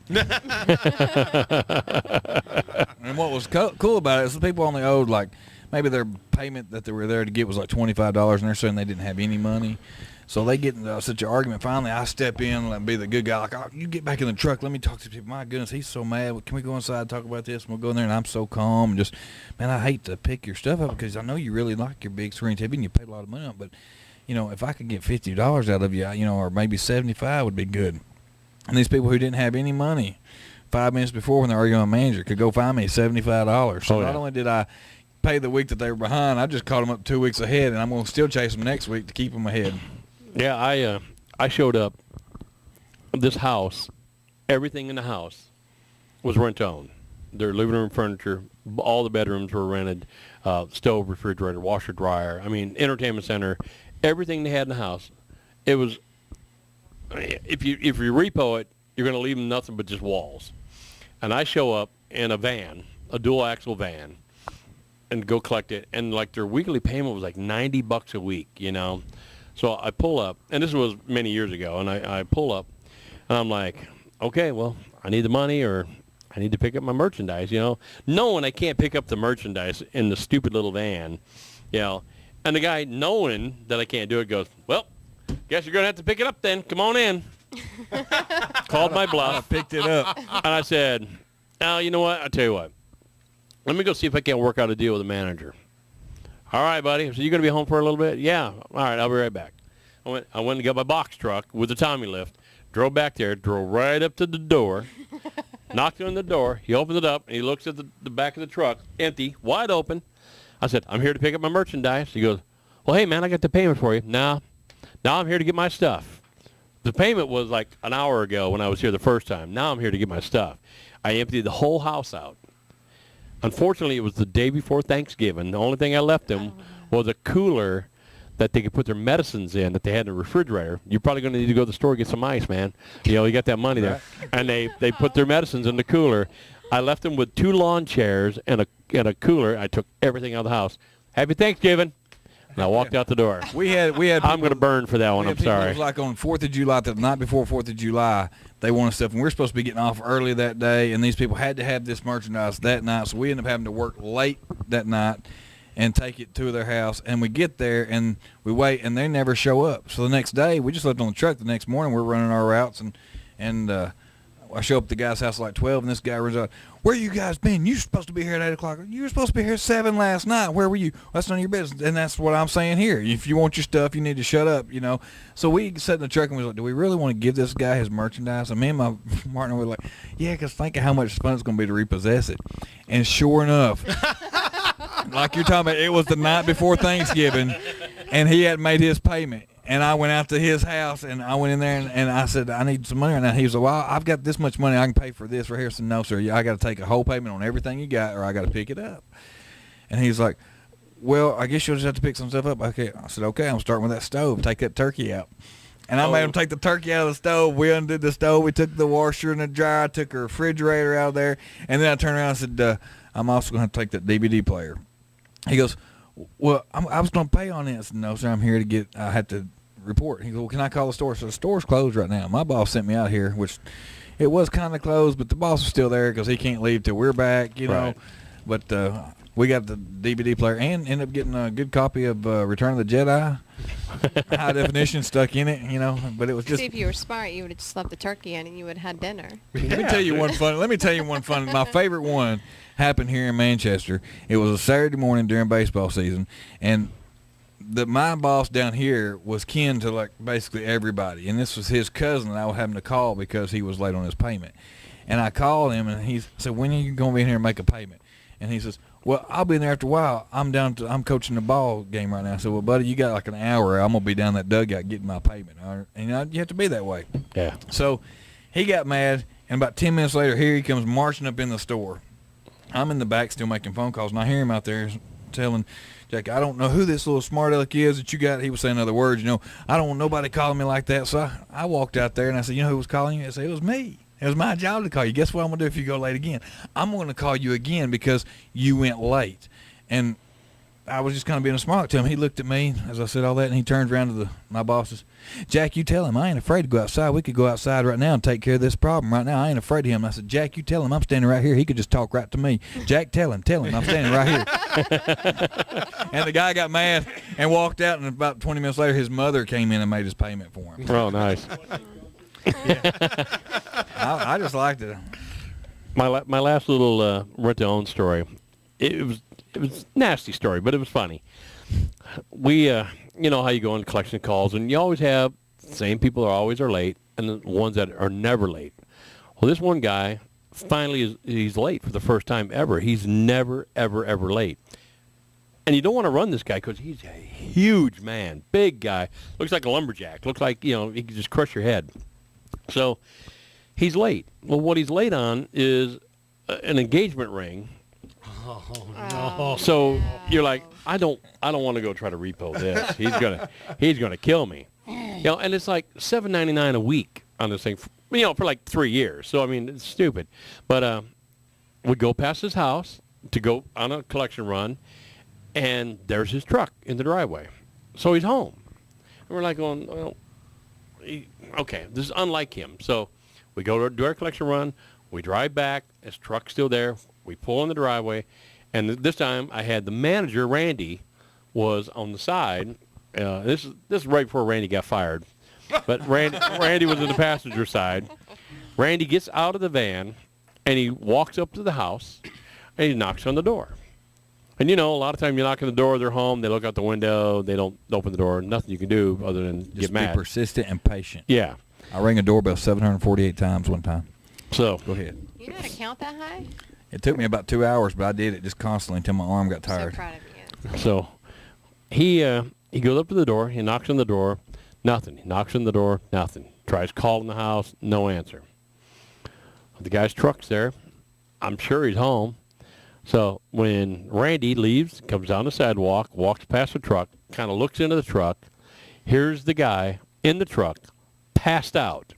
And what was cool about it is the people only owed, like, maybe their payment that they were there to get was like $25, and they're saying they didn't have any money. So they get into such an argument. Finally, I step in and be the good guy. Like, "Oh, you get back in the truck. Let me talk to people." My goodness, he's so mad. Can we go inside and talk about this? And we'll go in there, and I'm so calm. And just, man, I hate to pick your stuff up because I know you really like your big screen TV and you paid a lot of money on it. But, you know, if I could get $50 out of you, you know, or maybe 75 would be good. And these people who didn't have any money 5 minutes before when they're arguing with a manager could go find me $75. So Oh, yeah. not only did I pay the week that they were behind, I just caught them up 2 weeks ahead, and I'm going to still chase them next week to keep them ahead. Yeah, I showed up. This house, everything in the house was rent-owned. Their living room furniture, all the bedrooms were rented, stove, refrigerator, washer, dryer. I mean, entertainment center, everything they had in the house. It was, if you repo it, you're going to leave them nothing but just walls. And I show up in a van, a dual-axle van, and go collect it. And, like, their weekly payment was like $90 a week, you know. So I pull up, and this was many years ago, and I pull up, and I'm like, okay, well, I need the money or I need to pick up my merchandise, you know, knowing I can't pick up the merchandise in the stupid little van, you know. And the guy, knowing that I can't do it, goes, "Well, guess you're going to have to pick it up then. Come on in." Called my I bluff, picked it up. and I said, "Oh, you know what? I'll tell you what. Let me go see if I can't work out a deal with the manager." "All right, buddy. So you're going to be home for a little bit?" "Yeah." "All right, I'll be right back." I went and got my box truck with the Tommy lift, drove back there, drove right up to the door, knocked on the door. He opens it up, and he looks at the back of the truck, empty, wide open. I said, "I'm here to pick up my merchandise." He goes, "Well, hey, man, I got the payment for you." "No, now I'm here to get my stuff." The payment was like an hour ago when I was here the first time. Now I'm here to get my stuff. I emptied the whole house out. Unfortunately, it was the day before Thanksgiving. The only thing I left them was a cooler that they could put their medicines in that they had in the refrigerator. You're probably going to need to go to the store and get some ice, man. You know, you got that money there. And they put their medicines in the cooler. I left them with 2 lawn chairs and a cooler. I took everything out of the house. "Happy Thanksgiving." And I walked out the door. We had. I'm going to burn for that one. We I'm had people that sorry. was like on 4th of July, the night before 4th of July, they wanted stuff, and we were supposed to be getting off early that day, and these people had to have this merchandise that night, so we ended up having to work late that night and take it to their house, and we get there, and we wait, and they never show up. So the next day, we just left on the truck. The next morning, we're running our routes, and I show up at the guy's house like 12, and this guy runs out, "Where you guys been? You supposed to be here at 8 o'clock. You were supposed to be here at 7 last night. Where were you?" Well, that's none of your business. And that's what I'm saying here. If you want your stuff, you need to shut up, you know. So we sat in the truck and we was like, do we really want to give this guy his merchandise? And me and my partner were like, yeah, because think of how much fun it's going to be to repossess it. And sure enough, like you're talking about, it was the night before Thanksgiving, and he hadn't made his payment. And I went out to his house, and I went in there, and I said, I need some money right now. He was like, well, I've got this much money. I can pay for this right here. I said, no, sir. I got to take a whole payment on everything you got, or I got to pick it up. And he's like, well, I guess you'll just have to pick some stuff up. Okay. I said, okay, I'm starting with that stove. Take that turkey out. And I made him take the turkey out of the stove. We undid the stove. We took the washer and the dryer. I took the refrigerator out of there. And then I turned around and said, I'm also going to have to take that DVD player. He goes, well, I was going to pay on this. No, sir, I'm here to get, I had to report. He goes, well, can I call the store? So the store's closed right now. My boss sent me out here, which it was kind of closed, but the boss was still there because he can't leave till we're back, you know. But we got the DVD player and ended up getting a good copy of Return of the Jedi, high definition stuck in it, you know. But it was just. See, if you were smart, you would have just left the turkey in and you would have had dinner. Let me tell you one fun. My favorite one happened here in Manchester. It was a Saturday morning during baseball season, and my boss down here was kin to like basically everybody, and this was his cousin that I was having to call because he was late on his payment. And I called him, and he said, when are you going to be in here and make a payment? And he says, well, I'll be in there after a while. I'm coaching the ball game right now. I said, well, buddy, you got like an hour. I'm going to be down that dugout getting my payment. And you have to be that way. Yeah. So he got mad, and about 10 minutes later, here he comes marching up in the store. I'm in the back still making phone calls, and I hear him out there telling Jack, I don't know who this little smart aleck is that you got. He was saying other words, you know. I don't want nobody calling me like that. So I walked out there, and I said, you know who was calling you? I said, it was me. It was my job to call you. Guess what I'm going to do if you go late again? I'm going to call you again because you went late. And I was just kind of being a smart to him. He looked at me as I said all that, and he turned around to my bosses. Jack, you tell him I ain't afraid to go outside. We could go outside right now and take care of this problem right now. I ain't afraid of him. And I said, Jack, you tell him I'm standing right here. He could just talk right to me. Jack, tell him I'm standing right here. And the guy got mad and walked out, and about 20 minutes later, his mother came in and made his payment for him. Oh, nice. I just liked it. My last little rent-to-own story, it was a nasty story, but it was funny. We, you know how you go on collection calls, and you always have the same people that always are late and the ones that are never late. Well, this one guy finally he's late for the first time ever. He's never, ever, ever late. And you don't want to run this guy because he's a huge man, big guy, looks like a lumberjack, looks like, you know, he could just crush your head. So he's late. Well, what he's late on is an engagement ring. Oh, no. So you're like, I don't want to go try to repo this. He's gonna kill me. You know, and it's like $7.99 a week on this thing, you know, for like 3 years. So I mean, it's stupid. But we go past his house to go on a collection run, and there's his truck in the driveway. So he's home. And we're like going, well, okay, this is unlike him. So we go to do our collection run. We drive back. His truck's still there. We pull in the driveway. And this time I had the manager, Randy, was on the side. This is right before Randy got fired. But Randy was in the passenger side. Randy gets out of the van, and he walks up to the house, and he knocks on the door. And, you know, a lot of time you knock on the door, they're home, they look out the window, they don't open the door, nothing you can do other than Just get mad. be persistent and patient. Yeah. I rang a doorbell 748 times one time. So Go ahead. You know how to count that high? It took me about 2 hours, but I did it just constantly until my arm got tired. So proud of you. So he goes up to the door. He knocks on the door. Nothing. He knocks on the door. Nothing. Tries calling the house. No answer. The guy's truck's there. I'm sure he's home. So when Randy leaves, comes down the sidewalk, walks past the truck, kind of looks into the truck, here's the guy in the truck, passed out,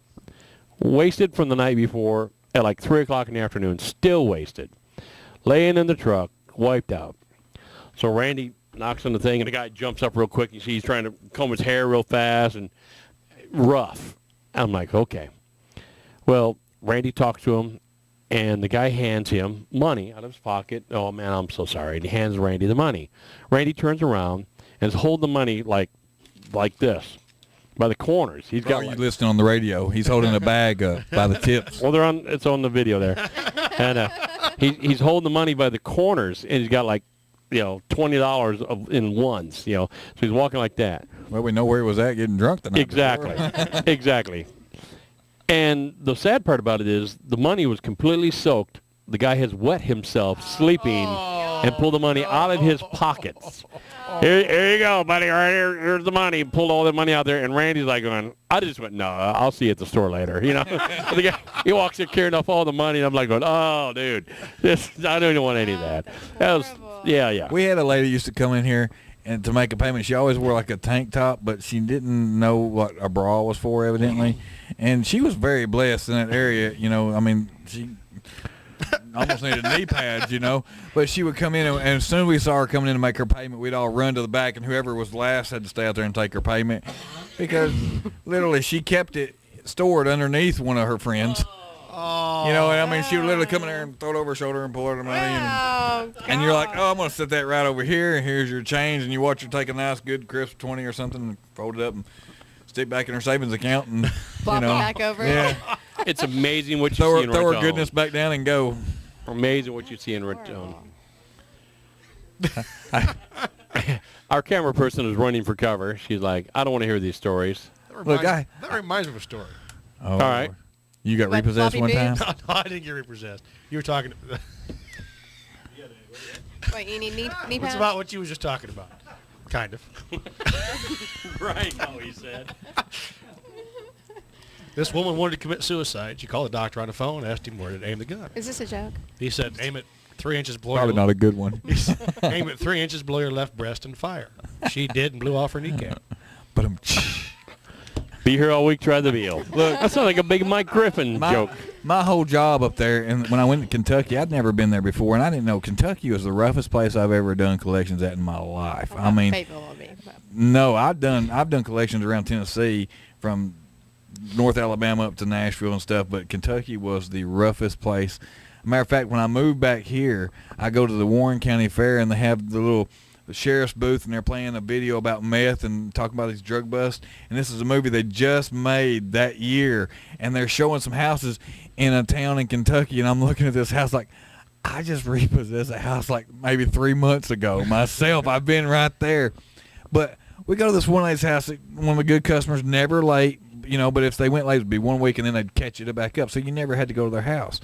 wasted from the night before at like 3 o'clock in the afternoon, still wasted, laying in the truck, wiped out. So Randy knocks on the thing, and the guy jumps up real quick. You see he's trying to comb his hair real fast and rough. I'm like, okay. Well, Randy talks to him, and the guy hands him money out of his pocket. Oh, man, I'm so sorry. And he hands Randy the money. Randy turns around and is holding the money like this. by the corners. He's Or got are you like, listening on the radio? He's holding a bag by the tips. well, it's on the video there, and he's holding the money by the corners, and he's got like, $20 in ones, so he's walking like that. Well, we know where he was at getting drunk the night Exactly, before. exactly. And the sad part about it is the money was completely soaked. The guy has wet himself sleeping and pulled the money out of his pockets. Here you go, buddy. Right here, here's the money. Pulled all the money out there, and Randy's like going, I just went, no, I'll see you at the store later. The guy, he walks in carrying off all the money, and I'm like going, oh, dude, I don't even want any of that. That was, yeah. We had a lady used to come in here and to make a payment. She always wore like a tank top, but she didn't know what a bra was for, evidently. And she was very blessed in that area. She almost needed knee pads, But she would come in, and as soon as we saw her coming in to make her payment, we'd all run to the back, and whoever was last had to stay out there and take her payment. Because literally she kept it stored underneath one of her friends. She would literally come in there and throw it over her shoulder and pull her the money. And you're like, oh, I'm going to set that right over here, and here's your change. And you watch her take a nice, good, crisp 20 or something and fold it up and stick back in her savings account. And, Flop it back over. Yeah. It's amazing what you see in throw her Raton. goodness back down and go. Amazing what you see in Raton. Our camera person is running for cover. She's like, I don't want to hear these stories. That reminds me of a story. Oh, all right. You got What, repossessed floppy one time? boobs? No, I didn't get repossessed. You were talking. Wait, you need knee It's pads? about what you was just talking about. Kind of. Right, he said. This woman wanted to commit suicide. She called the doctor on the phone, asked him where to aim the gun. Is this a joke? He said, aim it 3 inches below Probably your not a good one. aim it 3 inches below your left breast and fire. She did and blew off her kneecap. But Be here all week, try the veal. Look, that sounds like a big Mike Griffin joke. My whole job up there, and when I went to Kentucky, I'd never been there before, and I didn't know Kentucky was the roughest place I've ever done collections at in my life. Well, Fayetteville will be, but- No, I've done collections around Tennessee from North Alabama up to Nashville and stuff, but Kentucky was the roughest place. Matter of fact, when I moved back here, I go to the Warren County Fair, and they have the sheriff's booth, and they're playing a video about meth and talking about these drug busts. And this is a movie they just made that year, and they're showing some houses in a town in Kentucky, and I'm looking at this house like, I just repossessed a house like maybe 3 months ago myself. I've been right there. But we go to this one lady's house, one of the good customers, never late, but if they went late, it would be 1 week, and then they'd catch it back up. So you never had to go to their house.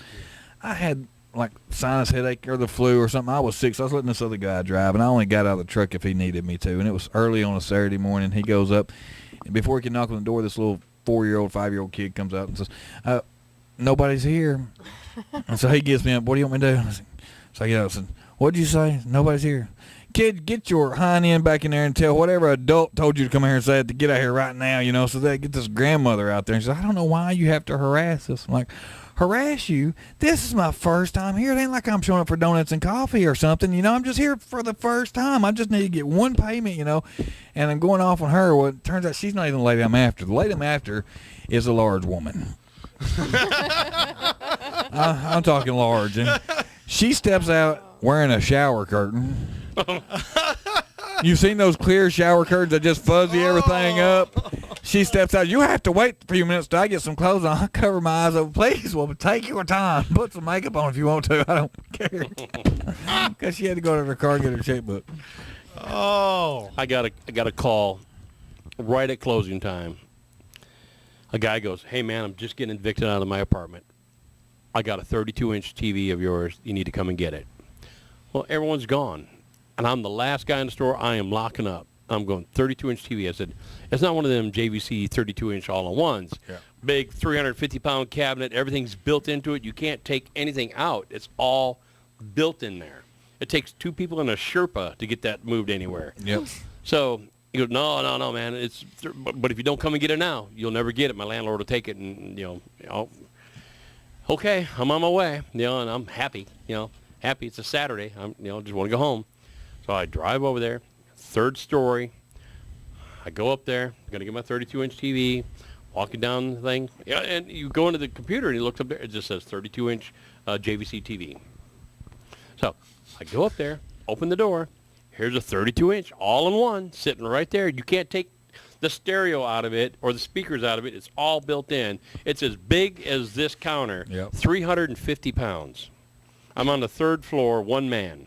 I had like sinus headache or the flu or something. I was sick, so I was letting this other guy drive, and I only got out of the truck if he needed me to. And it was early on a Saturday morning. He goes up, and before he can knock on the door, this little 4-year-old, 5-year-old kid comes out and says, nobody's here. And so he gets me up, what do you want me to do? So I get out and said, what'd you say? Nobody's here. Kid, get your hind end back in there and tell whatever adult told you to come here and say it to get out here right now, so they get this grandmother out there. And she said, I don't know why you have to harass us. I'm like, harass you? This is my first time here. It ain't like I'm showing up for donuts and coffee or something. I'm just here for the first time. I just need to get one payment, and I'm going off on her. Well, it turns out she's not even the lady I'm after. The lady I'm after is a large woman. I'm talking large. And she steps out wearing a shower curtain. You've seen those clear shower curtains that just fuzzy everything up? She steps out. You have to wait a few minutes till I get some clothes on. I cover my eyes up. Please, well, take your time. Put some makeup on if you want to. I don't care. Because she had to go to her car and get her checkbook. Oh. I got a call right at closing time. A guy goes, hey, man, I'm just getting evicted out of my apartment. I got a 32-inch TV of yours. You need to come and get it. Well, everyone's gone. And I'm the last guy in the store. I am locking up. I'm going 32-inch TV. I said, it's not one of them JVC 32-inch all-in-ones. Yeah. Big 350-pound cabinet. Everything's built into it. You can't take anything out. It's all built in there. It takes 2 people and a Sherpa to get that moved anywhere. Yep. So he goes, no, man. But if you don't come and get it now, you'll never get it. My landlord will take it, and okay, I'm on my way. And I'm happy. Happy. It's a Saturday. I'm just want to go home. So I drive over there, 3rd story. I go up there, I'm going to get my 32-inch TV, walking down the thing. Yeah, and you go into the computer and you look up there, it just says 32-inch JVC TV. So I go up there, open the door. Here's a 32-inch all-in-one sitting right there. You can't take the stereo out of it or the speakers out of it. It's all built in. It's as big as this counter, Yep. 350 pounds. I'm on the 3rd floor, one man.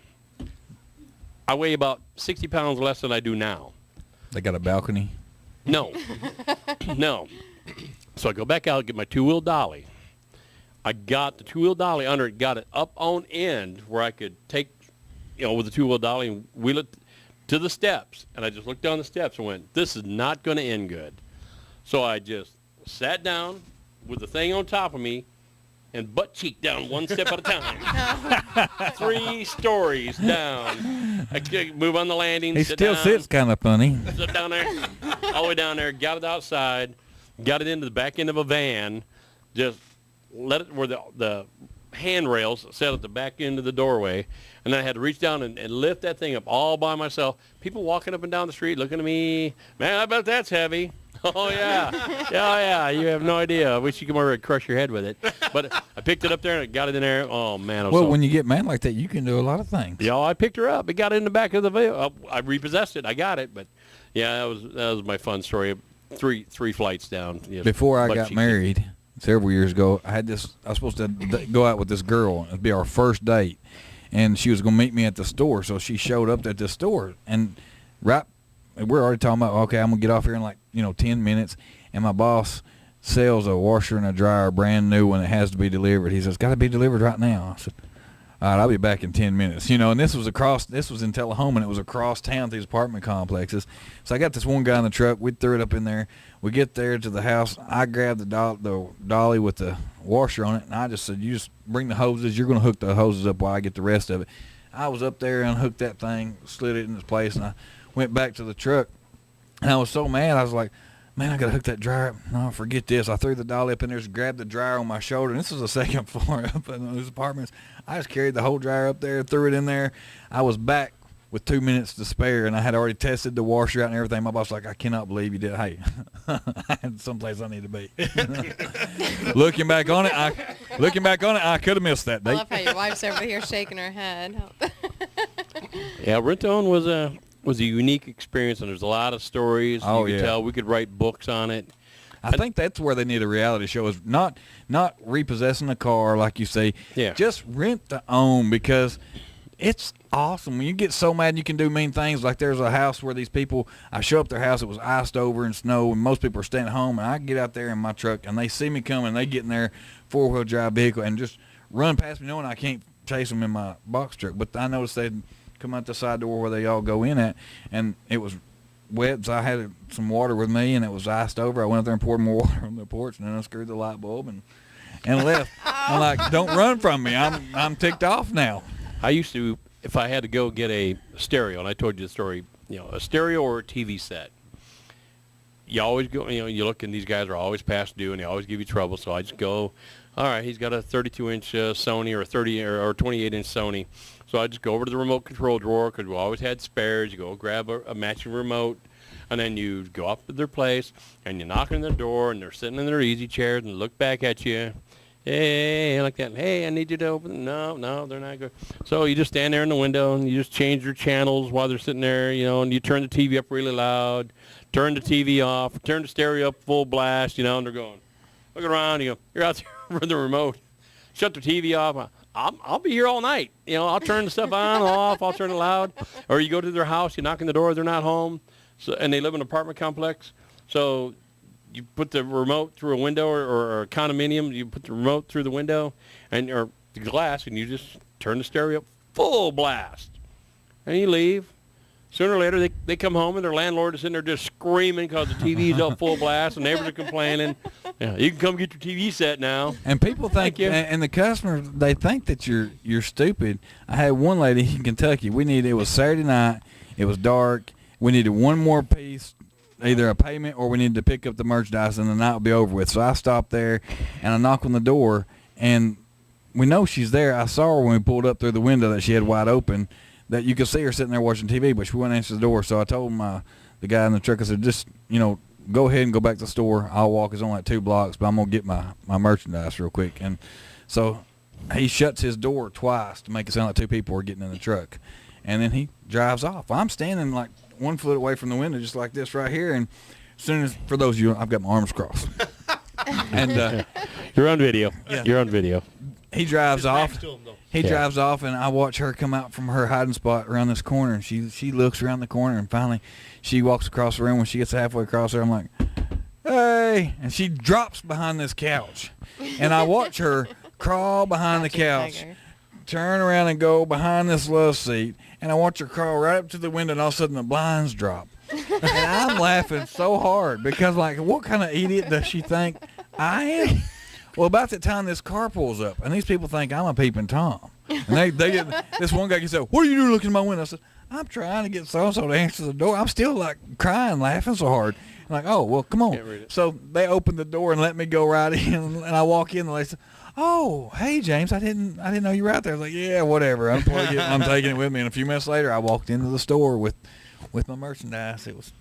I weigh about 60 pounds less than I do now. They got a balcony. No. No. So I go back out and get my 2-wheel dolly. I got the 2-wheel dolly under it, got it up on end where I could take, with the 2-wheel dolly and wheel it to the steps. And I just looked down the steps and went, this is not going to end good. So I just sat down with the thing on top of me and butt cheek down one step at a time. 3 stories down. I could move on the landing. He sit still down, sits kind of funny. sit down there, all the way down there, got it outside, got it into the back end of a van, just let it where the handrails set at the back end of the doorway, and then I had to reach down and lift that thing up all by myself. People walking up and down the street looking at me, man, I bet that's heavy. Oh, yeah. Yeah, you have no idea. I wish you could come over and crush your head with it. But I picked it up there and I got it in there. Oh, man. Well, when you get mad like that, you can do a lot of things. Yeah, I picked her up. It got in the back of the vehicle. I repossessed it. I got it. But, yeah, that was my fun story. Three flights down. Yeah, Before I butt got cheek. married several years ago, I was supposed to go out with this girl. It'd be our first date. And she was going to meet me at the store. So she showed up at the store. And we're already talking about, okay, I'm going to get off here in 10 minutes. And my boss sells a washer and a dryer, brand new, when it has to be delivered. He says, got to be delivered right now. I said, all right, I'll be back in 10 minutes. And this was in Tullahoma, and it was across town, these apartment complexes. So I got this one guy in the truck. We threw it up in there. We get there to the house. I grabbed the dolly with the washer on it, and I just said, you just bring the hoses. You're going to hook the hoses up while I get the rest of it. I was up there and unhooked that thing, slid it in its place, and I went back to the truck. And I was so mad. I was like, man, I got to hook that dryer up. No, forget this. I threw the dolly up in there, just grabbed the dryer on my shoulder. And this was the 2nd floor up in those apartments. I just carried the whole dryer up there, threw it in there. I was back with 2 minutes to spare, and I had already tested the washer out and everything. My boss was like, I cannot believe you did. Hey, I had someplace I need to be. Looking back on it, I could have missed that I date. love how your wife's over here shaking her head. Yeah, rent-to-own was a unique experience, and there's a lot of stories. Oh, you could yeah. tell. We could write books on it. I think that's where they need a reality show, is not repossessing a car like you say. Yeah. Just rent to own, because it's awesome. When you get so mad you can do mean things. Like there's a house where these people, I show up their house, it was iced over in snow, and most people are staying at home, and I get out there in my truck, and they see me coming, and they get in their 4-wheel drive vehicle and just run past me, knowing I can't chase them in my box truck. But I noticed they'd come out the side door where they all go in at, and it was wet, so I had some water with me, and it was iced over. I went up there and poured more water on the porch, and then I screwed the light bulb and left. I'm like, don't run from me. I'm ticked off now. I used to, if I had to go get a stereo, and I told you the story, a stereo or a TV set, you always go, you look, and these guys are always past due, and they always give you trouble. So I just go, all right, he's got a 32-inch Sony or a 30 or 28-inch Sony. So I just go over to the remote control drawer, because we always had spares. You go grab a matching remote, and then you go up to their place, and you knock on their door, and they're sitting in their easy chairs and look back at you. Hey, like that. Hey, I need you to open. No, they're not good. So you just stand there in the window, and you just change your channels while they're sitting there, and you turn the TV up really loud, turn the TV off, turn the stereo up full blast, and they're going, looking around, you're out there with the remote. Shut the TV off. I'll be here all night. I'll turn the stuff on, off. I'll turn it loud. Or you go to their house, you knock on the door, they're not home, and they live in an apartment complex. So you put the remote through a window, or a condominium. You put the remote through the window or the glass, and you just turn the stereo up full blast, and you leave. Sooner or later, they come home, and their landlord is sitting there just screaming because the TV's up full blast, and neighbors are complaining. Yeah, you can come get your TV set now. And people think, Thank you. and the customers, they think that you're stupid. I had one lady in Kentucky. It was Saturday night. It was dark. We needed one more piece, either a payment or we needed to pick up the merchandise, and the night would be over with. So I stopped there, and I knock on the door, and we know she's there. I saw her when we pulled up through the window that she had wide open, that you could see her sitting there watching TV, but she wouldn't answer the door. So I told the guy in the truck, I said, just, go ahead and go back to the store. I'll walk. It's only like 2 blocks, but I'm going to get my merchandise real quick. And so he shuts his door twice to make it sound like 2 people were getting in the truck. And then he drives off. I'm standing like 1 foot away from the window, just like this right here. And soon as, for those of you, I've got my arms crossed. And You're on video. Yeah. You're on video. he drives Just off. next to him, though. He Yeah. drives off, and I watch her come out from her hiding spot around this corner. And she looks around the corner, and finally she walks across the room. When she gets halfway across there, I'm like, hey. And she drops behind this couch. And I watch her crawl behind the couch, Tiger. turn around and go behind this love seat. And I watch her crawl right up to the window, and all of a sudden the blinds drop. And I'm laughing so hard because, like, what kind of idiot does she think I am? Well, about that time, this car pulls up, and these people think I'm a peeping Tom. And they get, this one guy gets up, what are you doing looking in my window? I said, I'm trying to get so-and-so to answer the door. I'm still, like, crying, laughing so hard. I'm like, oh, well, come on. Can't read it. So they open the door and let me go right in, and I walk in, and they say, oh, hey, James, I didn't know you were out there. I was like, yeah, whatever. I'm taking it with me. And a few minutes later, I walked into the store with my merchandise. It was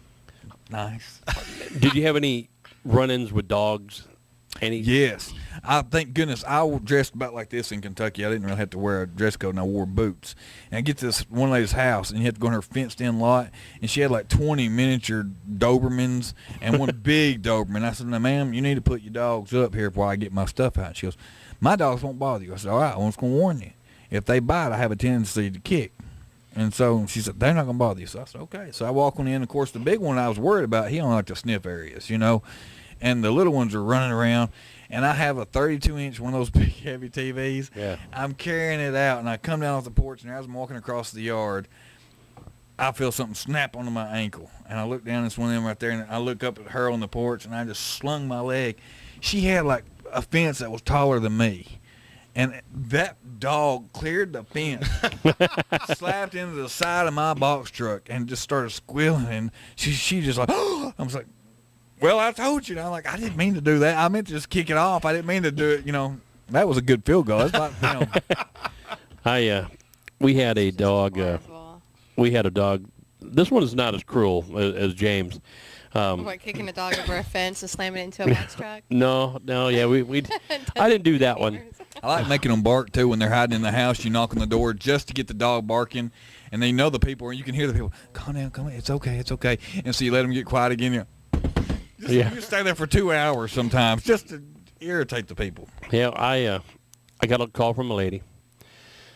nice. Did you have any run-ins with dogs? Any? Yes. I thank goodness I was dressed about like this in Kentucky. I didn't really have to wear a dress coat, and I wore boots. And I get to this one lady's house, and you have to go in her fenced-in lot, and she had like 20 miniature Dobermans and one big Doberman. I said, now, ma'am, you need to put your dogs up here while I get my stuff out. She goes, my dogs won't bother you. I said, all right, I'm just going to warn you. If they bite, I have a tendency to kick. And so she said, they're not going to bother you. So I said, okay. So I walk on in. Of course, the big one I was worried about, he only liked to sniff areas, you know. And the little ones are running around. And I have a 32-inch, one of those big, heavy TVs. Yeah. I'm carrying it out, and I come down off the porch, and as I'm walking across the yard, I feel something snap onto my ankle. And I look down, it's one of them right there, and I look up at her on the porch, and I just slung my leg. She had, like, a fence that was taller than me. And that dog cleared the fence, slapped into the side of my box truck, and just started squealing. And she just like, I was like, well, I told you. And I'm like, I didn't mean to do that. I meant to just kick it off. I didn't mean to do it. You know, that was a good field goal. It's like, you know. We had a dog. Horrible. We had a dog. This one is not as cruel as James. What, kicking a dog over a fence and slamming it into a box truck? No, yeah, we. I didn't do that one. I like making them bark, too, when they're hiding in the house. You knock on the door just to get the dog barking, and they know the people, and you can hear the people, calm down, it's okay, it's okay. And so you let them get quiet again. You just stay there for 2 hours sometimes just to irritate the people. Yeah, I got a call from a lady.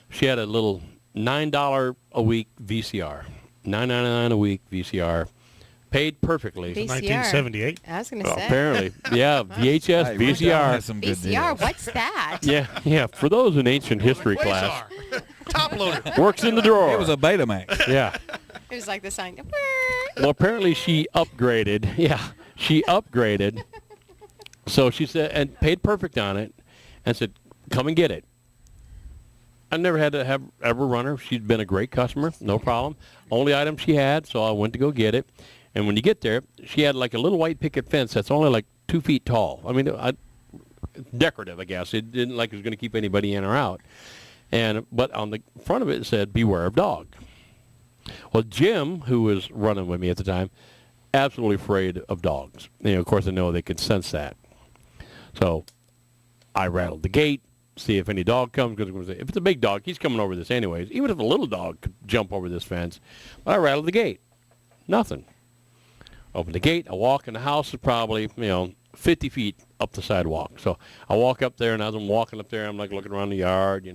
She had a little $9 a week VCR, $9.99 a week VCR, paid perfectly. VCR. 1978. I was going to Well, say. apparently, yeah, VHS, Hey, Rick Allen VCR. has some good VCR, deals. what's that? Yeah. For those in ancient history class, Quasar. Top loader. works in the drawer. It was a Betamax. Yeah. It was like the sign. Well, apparently she upgraded. Yeah, she upgraded. So she said, and paid perfect on it, and said, come and get it. I never had to ever run her. She'd been a great customer, no problem. Only item she had, so I went to go get it. And when you get there, she had like a little white picket fence that's only like 2 feet tall. I mean, decorative, I guess. It didn't like it was going to keep anybody in or out. But on the front of it said, beware of dog. Well, Jim, who was running with me at the time, absolutely afraid of dogs. You know, of course, I know they could sense that. So I rattled the gate, see if any dog comes. Because if it's a big dog, he's coming over this anyways. Even if a little dog could jump over this fence. But I rattled the gate. Nothing. Open the gate. I walk in the house is probably, 50 feet up the sidewalk. So I walk up there, and as I'm walking up there, I'm like looking around the yard,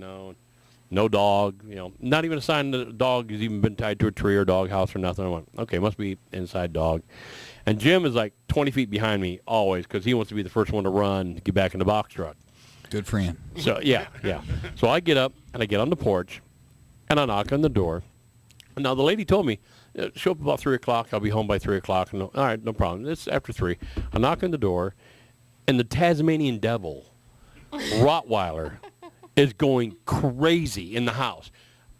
no dog, not even a sign that a dog has even been tied to a tree or dog house or nothing. I went, okay, must be inside dog. And Jim is like 20 feet behind me always because he wants to be the first one to run to get back in the box truck. Good friend. So, yeah. So I get up, and I get on the porch, and I knock on the door. Now, the lady told me, show up about 3 o'clock. I'll be home by 3 o'clock. All right, no problem. It's after 3. I knock on the door, and the Tasmanian devil, Rottweiler, is going crazy in the house.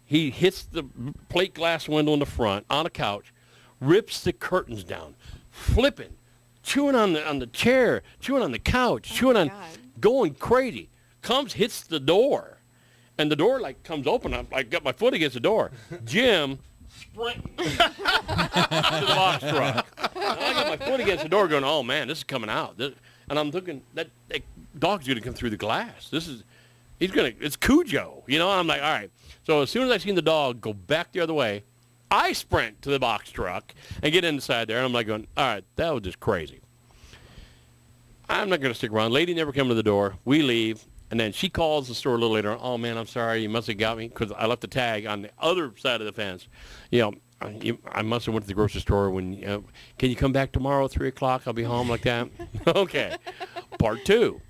He hits the plate glass window in the front on a couch, rips the curtains down, flipping, chewing on the chair, chewing on the couch, chewing on, God. going crazy. Comes, hits the door, and the door like comes open. I got my foot against the door. Jim sprinting to the box truck. And I got my foot against the door, going, "Oh man, this is coming out." And I'm thinking that dog's gonna come through the glass. It's Cujo, And I'm like, all right. So as soon as I seen the dog go back the other way, I sprint to the box truck and get inside there, and I'm like going, all right, that was just crazy. I'm not going to stick around. Lady never came to the door. We leave, and then she calls the store a little later on. Oh, man, I'm sorry. You must have got me because I left the tag on the other side of the fence. I must have went to the grocery store when, can you come back tomorrow at 3 o'clock? I'll be home like that. Okay. Part 2.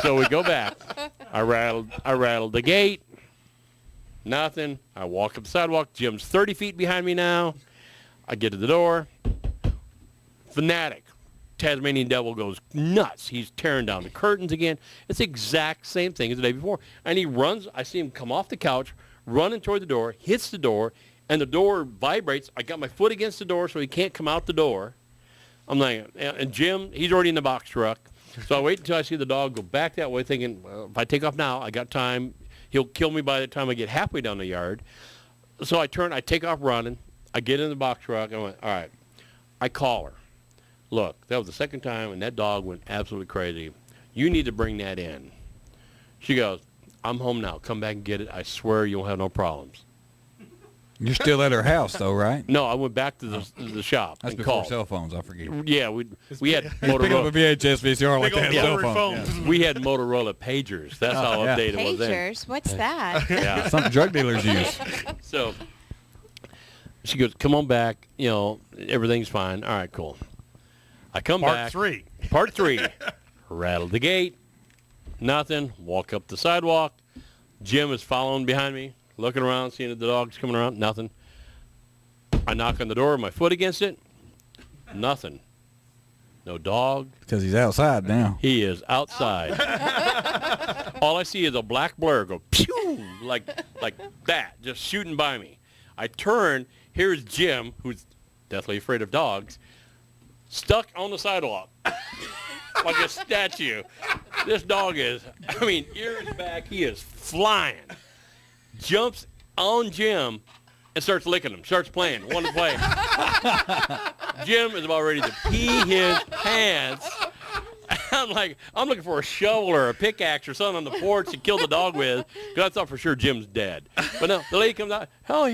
So we go back. I rattled the gate. Nothing. I walk up the sidewalk. Jim's 30 feet behind me now. I get to the door. Fanatic. Tasmanian devil goes nuts. He's tearing down the curtains again. It's the exact same thing as the day before. And he runs. I see him come off the couch, running toward the door, hits the door, and the door vibrates. I got my foot against the door so he can't come out the door. I'm like, and Jim, he's already in the box truck. So I wait until I see the dog go back that way thinking, well, if I take off now, I got time. He'll kill me by the time I get halfway down the yard. So I take off running. I get in the box truck. I went, all right. I call her. Look, that was the second time, and that dog went absolutely crazy. You need to bring that in. She goes, I'm home now. Come back and get it. I swear you won't have no problems. You're still at her house, though, right? No, I went back to the shop That's and before called. cell phones, I forget. Yeah, we had Pick up a Motorola. VHS VCR like Big that old cell rotary phone. phones. We had Motorola pagers. That's how yeah. updated it was then. Pagers? What's that? Yeah. Something drug dealers use. So she goes, come on back. Everything's fine. All right, cool. I come back. Part 3. Rattled the gate. Nothing. Walk up the sidewalk. Jim is following behind me, looking around, seeing if the dog's coming around. Nothing. I knock on the door, my foot against it. Nothing. No dog. Because he's outside now. He is outside. All I see is a black blur go pew like that, just shooting by me. I turn. Here's Jim, who's deathly afraid of dogs, stuck on the sidewalk like a statue. This dog is, ears back. He is flying. Jumps on Jim and starts licking him. Starts playing. Want to play. Jim is about ready to pee his pants. I'm looking for a shovel or a pickaxe or something on the porch to kill the dog with, because I thought for sure Jim's dead. But no, the lady comes out. Oh,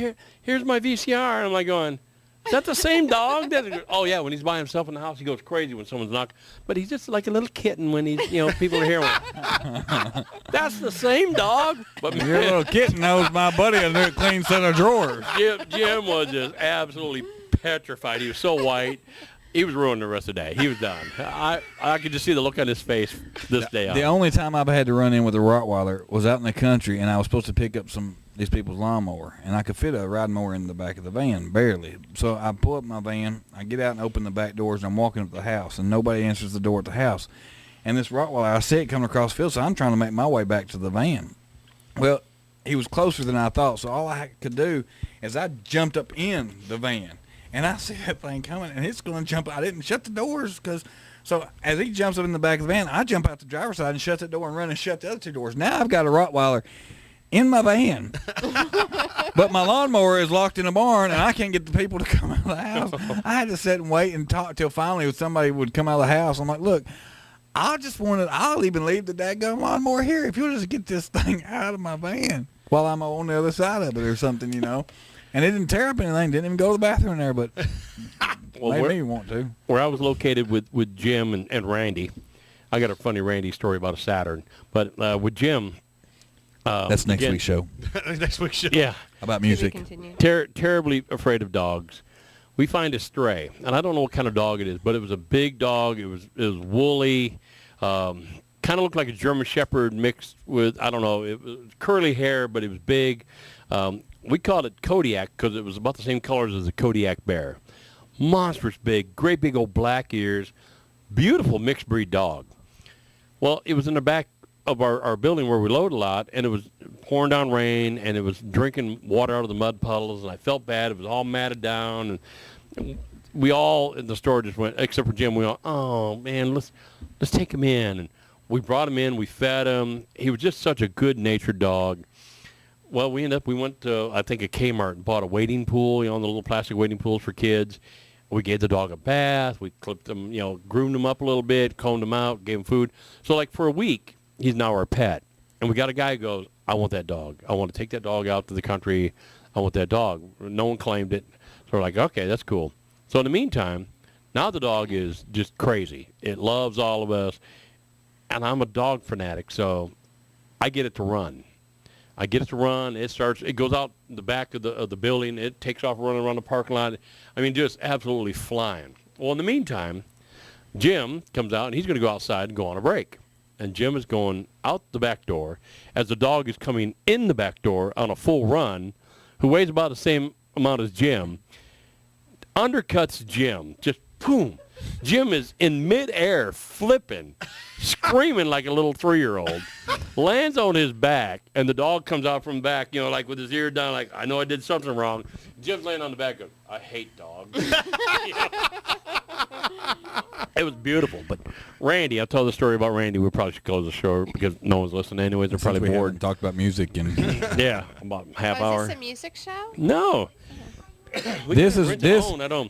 here's my VCR. And I'm like going, is that the same dog? Oh, yeah, when he's by himself in the house, he goes crazy when someone's knocking. But he's just like a little kitten when he's, people are hearing him. That's the same dog? But Your little kitten knows my buddy a new clean set of drawers. Jim was just absolutely petrified. He was so white. He was ruined the rest of the day. He was done. I could just see the look on his face this day on. The only time I've had to run in with a Rottweiler was out in the country, and I was supposed to pick up these people's lawnmower, and I could fit a riding mower in the back of the van, barely. So I pull up my van, I get out and open the back doors, and I'm walking up to the house, and nobody answers the door at the house. And this Rottweiler, I see it coming across the field, so I'm trying to make my way back to the van. Well, he was closer than I thought, so all I could do is I jumped up in the van. And I see that thing coming, and it's going to jump. I didn't shut the doors so as he jumps up in the back of the van, I jump out the driver's side and shut the door and run and shut the other 2 doors. Now I've got a Rottweiler in my van, but my lawnmower is locked in a barn, and I can't get the people to come out of the house. I had to sit and wait and talk till finally somebody would come out of the house. I'm like, look, I'll even leave the daggone lawnmower here if you'll just get this thing out of my van while I'm on the other side of it or something, And it didn't tear up anything. Didn't even go to the bathroom there, but made me want to. Where I was located with Jim and Randy, I got a funny Randy story about a Saturn. But with Jim, that's next week's show. Next week's show. Yeah, About To be music. continued. terribly afraid of dogs. We find a stray, and I don't know what kind of dog it is, but it was a big dog. It was woolly, kind of looked like a German Shepherd mixed with, I don't know, it was curly hair, but it was big. We called it Kodiak because it was about the same colors as a Kodiak bear. Monstrous big, great big old black ears, beautiful mixed breed dog. Well, it was in the back of our building where we load a lot, and it was pouring down rain, and it was drinking water out of the mud puddles, and I felt bad. It was all matted down, and we all in the store just went, except for Jim, we all, oh, man, let's take him in. And we brought him in. We fed him. He was just such a good-natured dog. Well, we went to, I think, a Kmart and bought a wading pool, the little plastic wading pools for kids. We gave the dog a bath. We clipped him, groomed him up a little bit, combed him out, gave him food. So, for a week, he's now our pet. And we got a guy who goes, I want that dog. I want to take that dog out to the country. I want that dog. No one claimed it. So we're like, okay, that's cool. So in the meantime, now the dog is just crazy. It loves all of us. And I'm a dog fanatic, so I get it to run. It goes out the back of the building. It takes off running around the parking lot. I mean, just absolutely flying. Well, in the meantime, Jim comes out, and he's going to go outside and go on a break. And Jim is going out the back door as the dog is coming in the back door on a full run, who weighs about the same amount as Jim, undercuts Jim, just boom. Jim is in midair, flipping, screaming like a little 3-year-old, lands on his back, and the dog comes out from back, like with his ear down, like, I know I did something wrong. Jim's laying on the back, going, I hate dogs. It was beautiful. But Randy, I'll tell the story about Randy. We probably should close the show because no one's listening anyways. They're probably we bored. haven't talked about music and Yeah, about half hour. Is this a music show? No.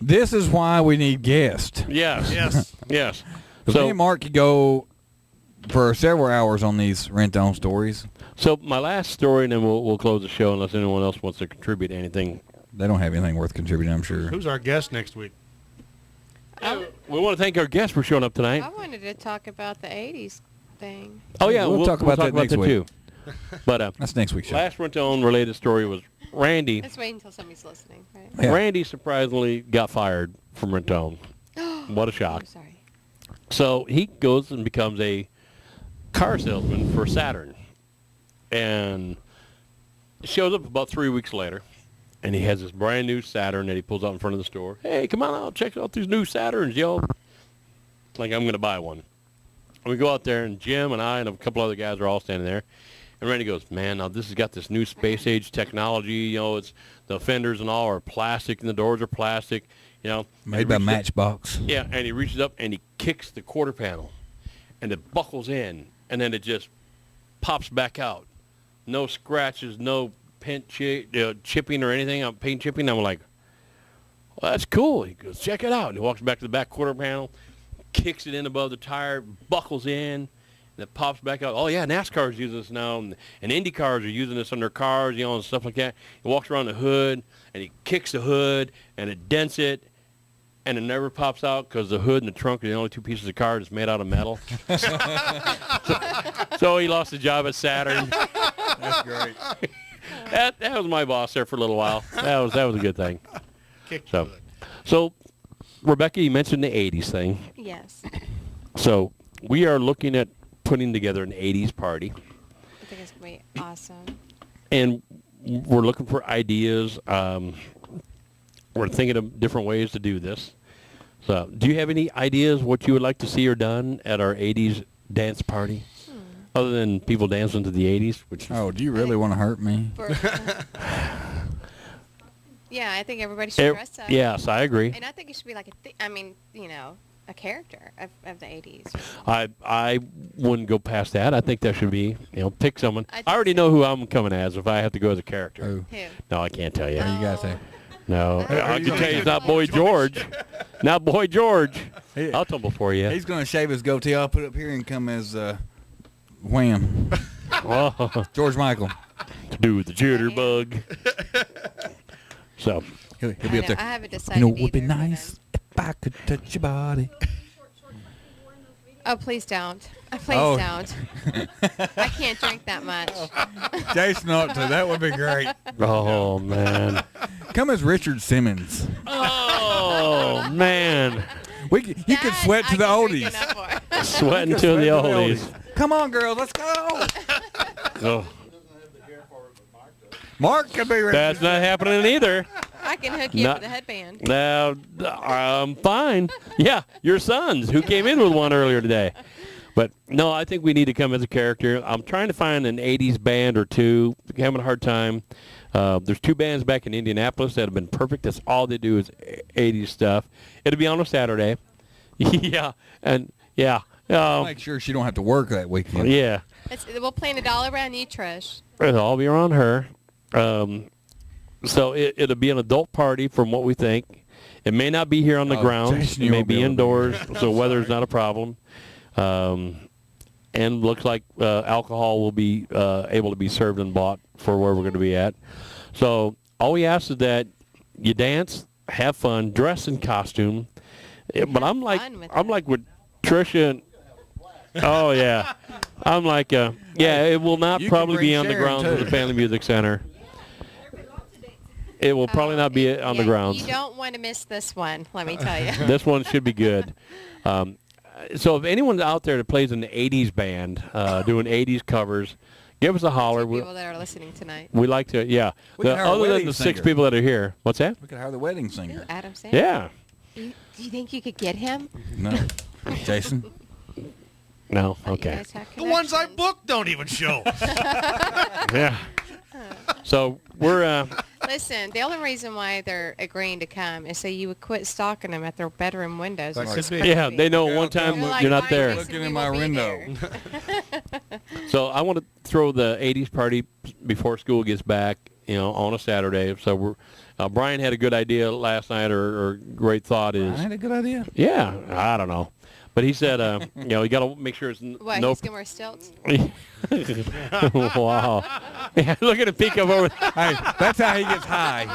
this is why we need guests. Yes. Yes. So me and Mark could go for several hours on these rent-own stories. So my last story, and then we'll close the show unless anyone else wants to contribute anything. They don't have anything worth contributing, I'm sure. Who's our guest next week? We want to thank our guests for showing up tonight. I wanted to talk about the 80s thing. Oh, yeah. We'll talk about that next week. Too. But that's next week's show. Last rent-own related story was Randy. Let's wait until somebody's listening, right? Yeah. Randy surprisingly got fired from rent-own. What a shock. I'm sorry. So he goes and becomes a car salesman for Saturn. And shows up about 3 weeks later. And he has this brand new Saturn that he pulls out in front of the store. Hey, come on out, check out these new Saturns, yo. Like, I'm going to buy one. And we go out there, and Jim and I and a couple other guys are all standing there. And Randy goes, man, now this has got this new space-age technology. It's the fenders and all are plastic, and the doors are plastic. Made by Matchbox. Yeah, and he reaches up, and he kicks the quarter panel. And it buckles in, and then it just pops back out. No scratches, no paint chipping or anything. Paint chipping. I'm like, well, that's cool. He goes, check it out. And he walks back to the back quarter panel, kicks it in above the tire, buckles in, and it pops back out. Oh, yeah, NASCAR's using this now, and Indy cars are using this on their cars, and stuff like that. He walks around the hood, and he kicks the hood, and it dents it, and it never pops out because the hood and the trunk are the only two pieces of car that's made out of metal. so he lost the job at Saturn. That's great. That was my boss there for a little while. That was a good thing. Kicked So, Rebecca, you mentioned the 80s thing. Yes. So we are looking at putting together an 80s party. I think it's going to be awesome. And we're looking for ideas. We're thinking of different ways to do this. So do you have any ideas what you would like to see or done at our 80s dance party? Other than people dancing to the 80s? Which do you really want to hurt me? Yeah, I think everybody should dress up. Yes, I agree. And I think it should be like a character of the 80s. I wouldn't go past that. I think that should be, pick someone. I already know who I'm coming as if I have to go as a character. Who? No, I can't tell you. You got to say. No, I can tell you it's not Boy George. Not Boy George. I'll tumble for you. He's going to shave his goatee. I'll put it up here and come as Wham. George Michael. To do with the jitterbug. So. He'll be up there. I haven't decided. It would be nice if I could touch your body. Oh, please don't. Please don't. I can't drink that much. Jason ought to. That would be great. Oh, man. Come as Richard Simmons. Oh, man. You could sweat to the oldies. Sweating to the oldies. Come on, girls. Let's go. Oh. Mark could be ready. That's not happening either. I can hook you up with a headband. Now, I'm fine. Yeah, your sons, who came in with one earlier today. But, no, I think we need to come as a character. I'm trying to find an 80s band or two. I'm having a hard time. There's two bands back in Indianapolis that have been perfect. That's all they do is 80s stuff. It'll be on a Saturday. Yeah, and, yeah. Make sure she don't have to work that weekend. Yeah. We'll plan it all around you, Trish. It'll all be around her. So it'll be an adult party from what we think. It may not be here on the grounds. Jason, it may be indoors, so weather's not a problem. And looks like alcohol will be able to be served and bought for where we're going to be at. So all we ask is that you dance, have fun, dress in costume. But I'm like with Trisha. Oh yeah, I'm like it will not You probably can bring be on the Sharon, grounds of too. the Family Music Center. It will probably not be on the grounds. You don't want to miss this one, let me tell you. This one should be good. So if anyone's out there that plays in the 80s band, doing 80s covers, give us a holler. People that are listening tonight. We like to, yeah. We can hire a Other than wedding the 6 singer. people that are here. What's that? We could hire the wedding Ooh, singer. Adam Sandler. Yeah. Do you think you could get him? No, Jason. No, You okay. guys have The ones I connections. booked don't even show. Yeah. So we're, Listen, the only reason why they're agreeing to come is so you would quit stalking them at their bedroom windows. That which could is be. yeah, creepy. they know Yeah, one time they're you're not "Fine, there. Jason, Looking we in will my be window. there." So I want to throw the 80s party before school gets back, on a Saturday. So Brian had a good idea last night, or great thought is, I had a good idea. yeah, I don't know. But he said, you got to make sure it's What, no. he's going to wear stilts? Wow. Yeah, look at him peek up over. Hey, that's how he gets high.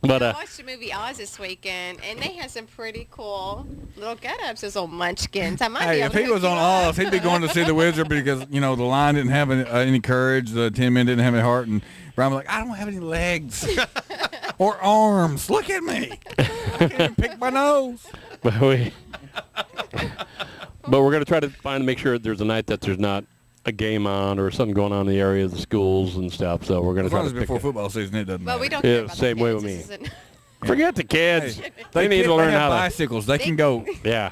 But I watched the movie Oz this weekend, and they had some pretty cool little get-ups, those old munchkins. I might be Hey, able if to he hook was you on up. Oz, he'd be going to see the Wizard because the lion didn't have any courage, the Tin Men didn't have any heart, and Brian was like, I don't have any legs or arms. Look at me. I can't even pick my nose. but we're going to try to make sure there's a night that there's not a game on or something going on in the area of the schools and stuff. So we're going to As try long to as pick before it. football season, it doesn't But matter. we don't Yeah, care about the same way kids. with This isn't- Forget the kids. Hey, They need to learn have how to. bicycles. They can go. Yeah.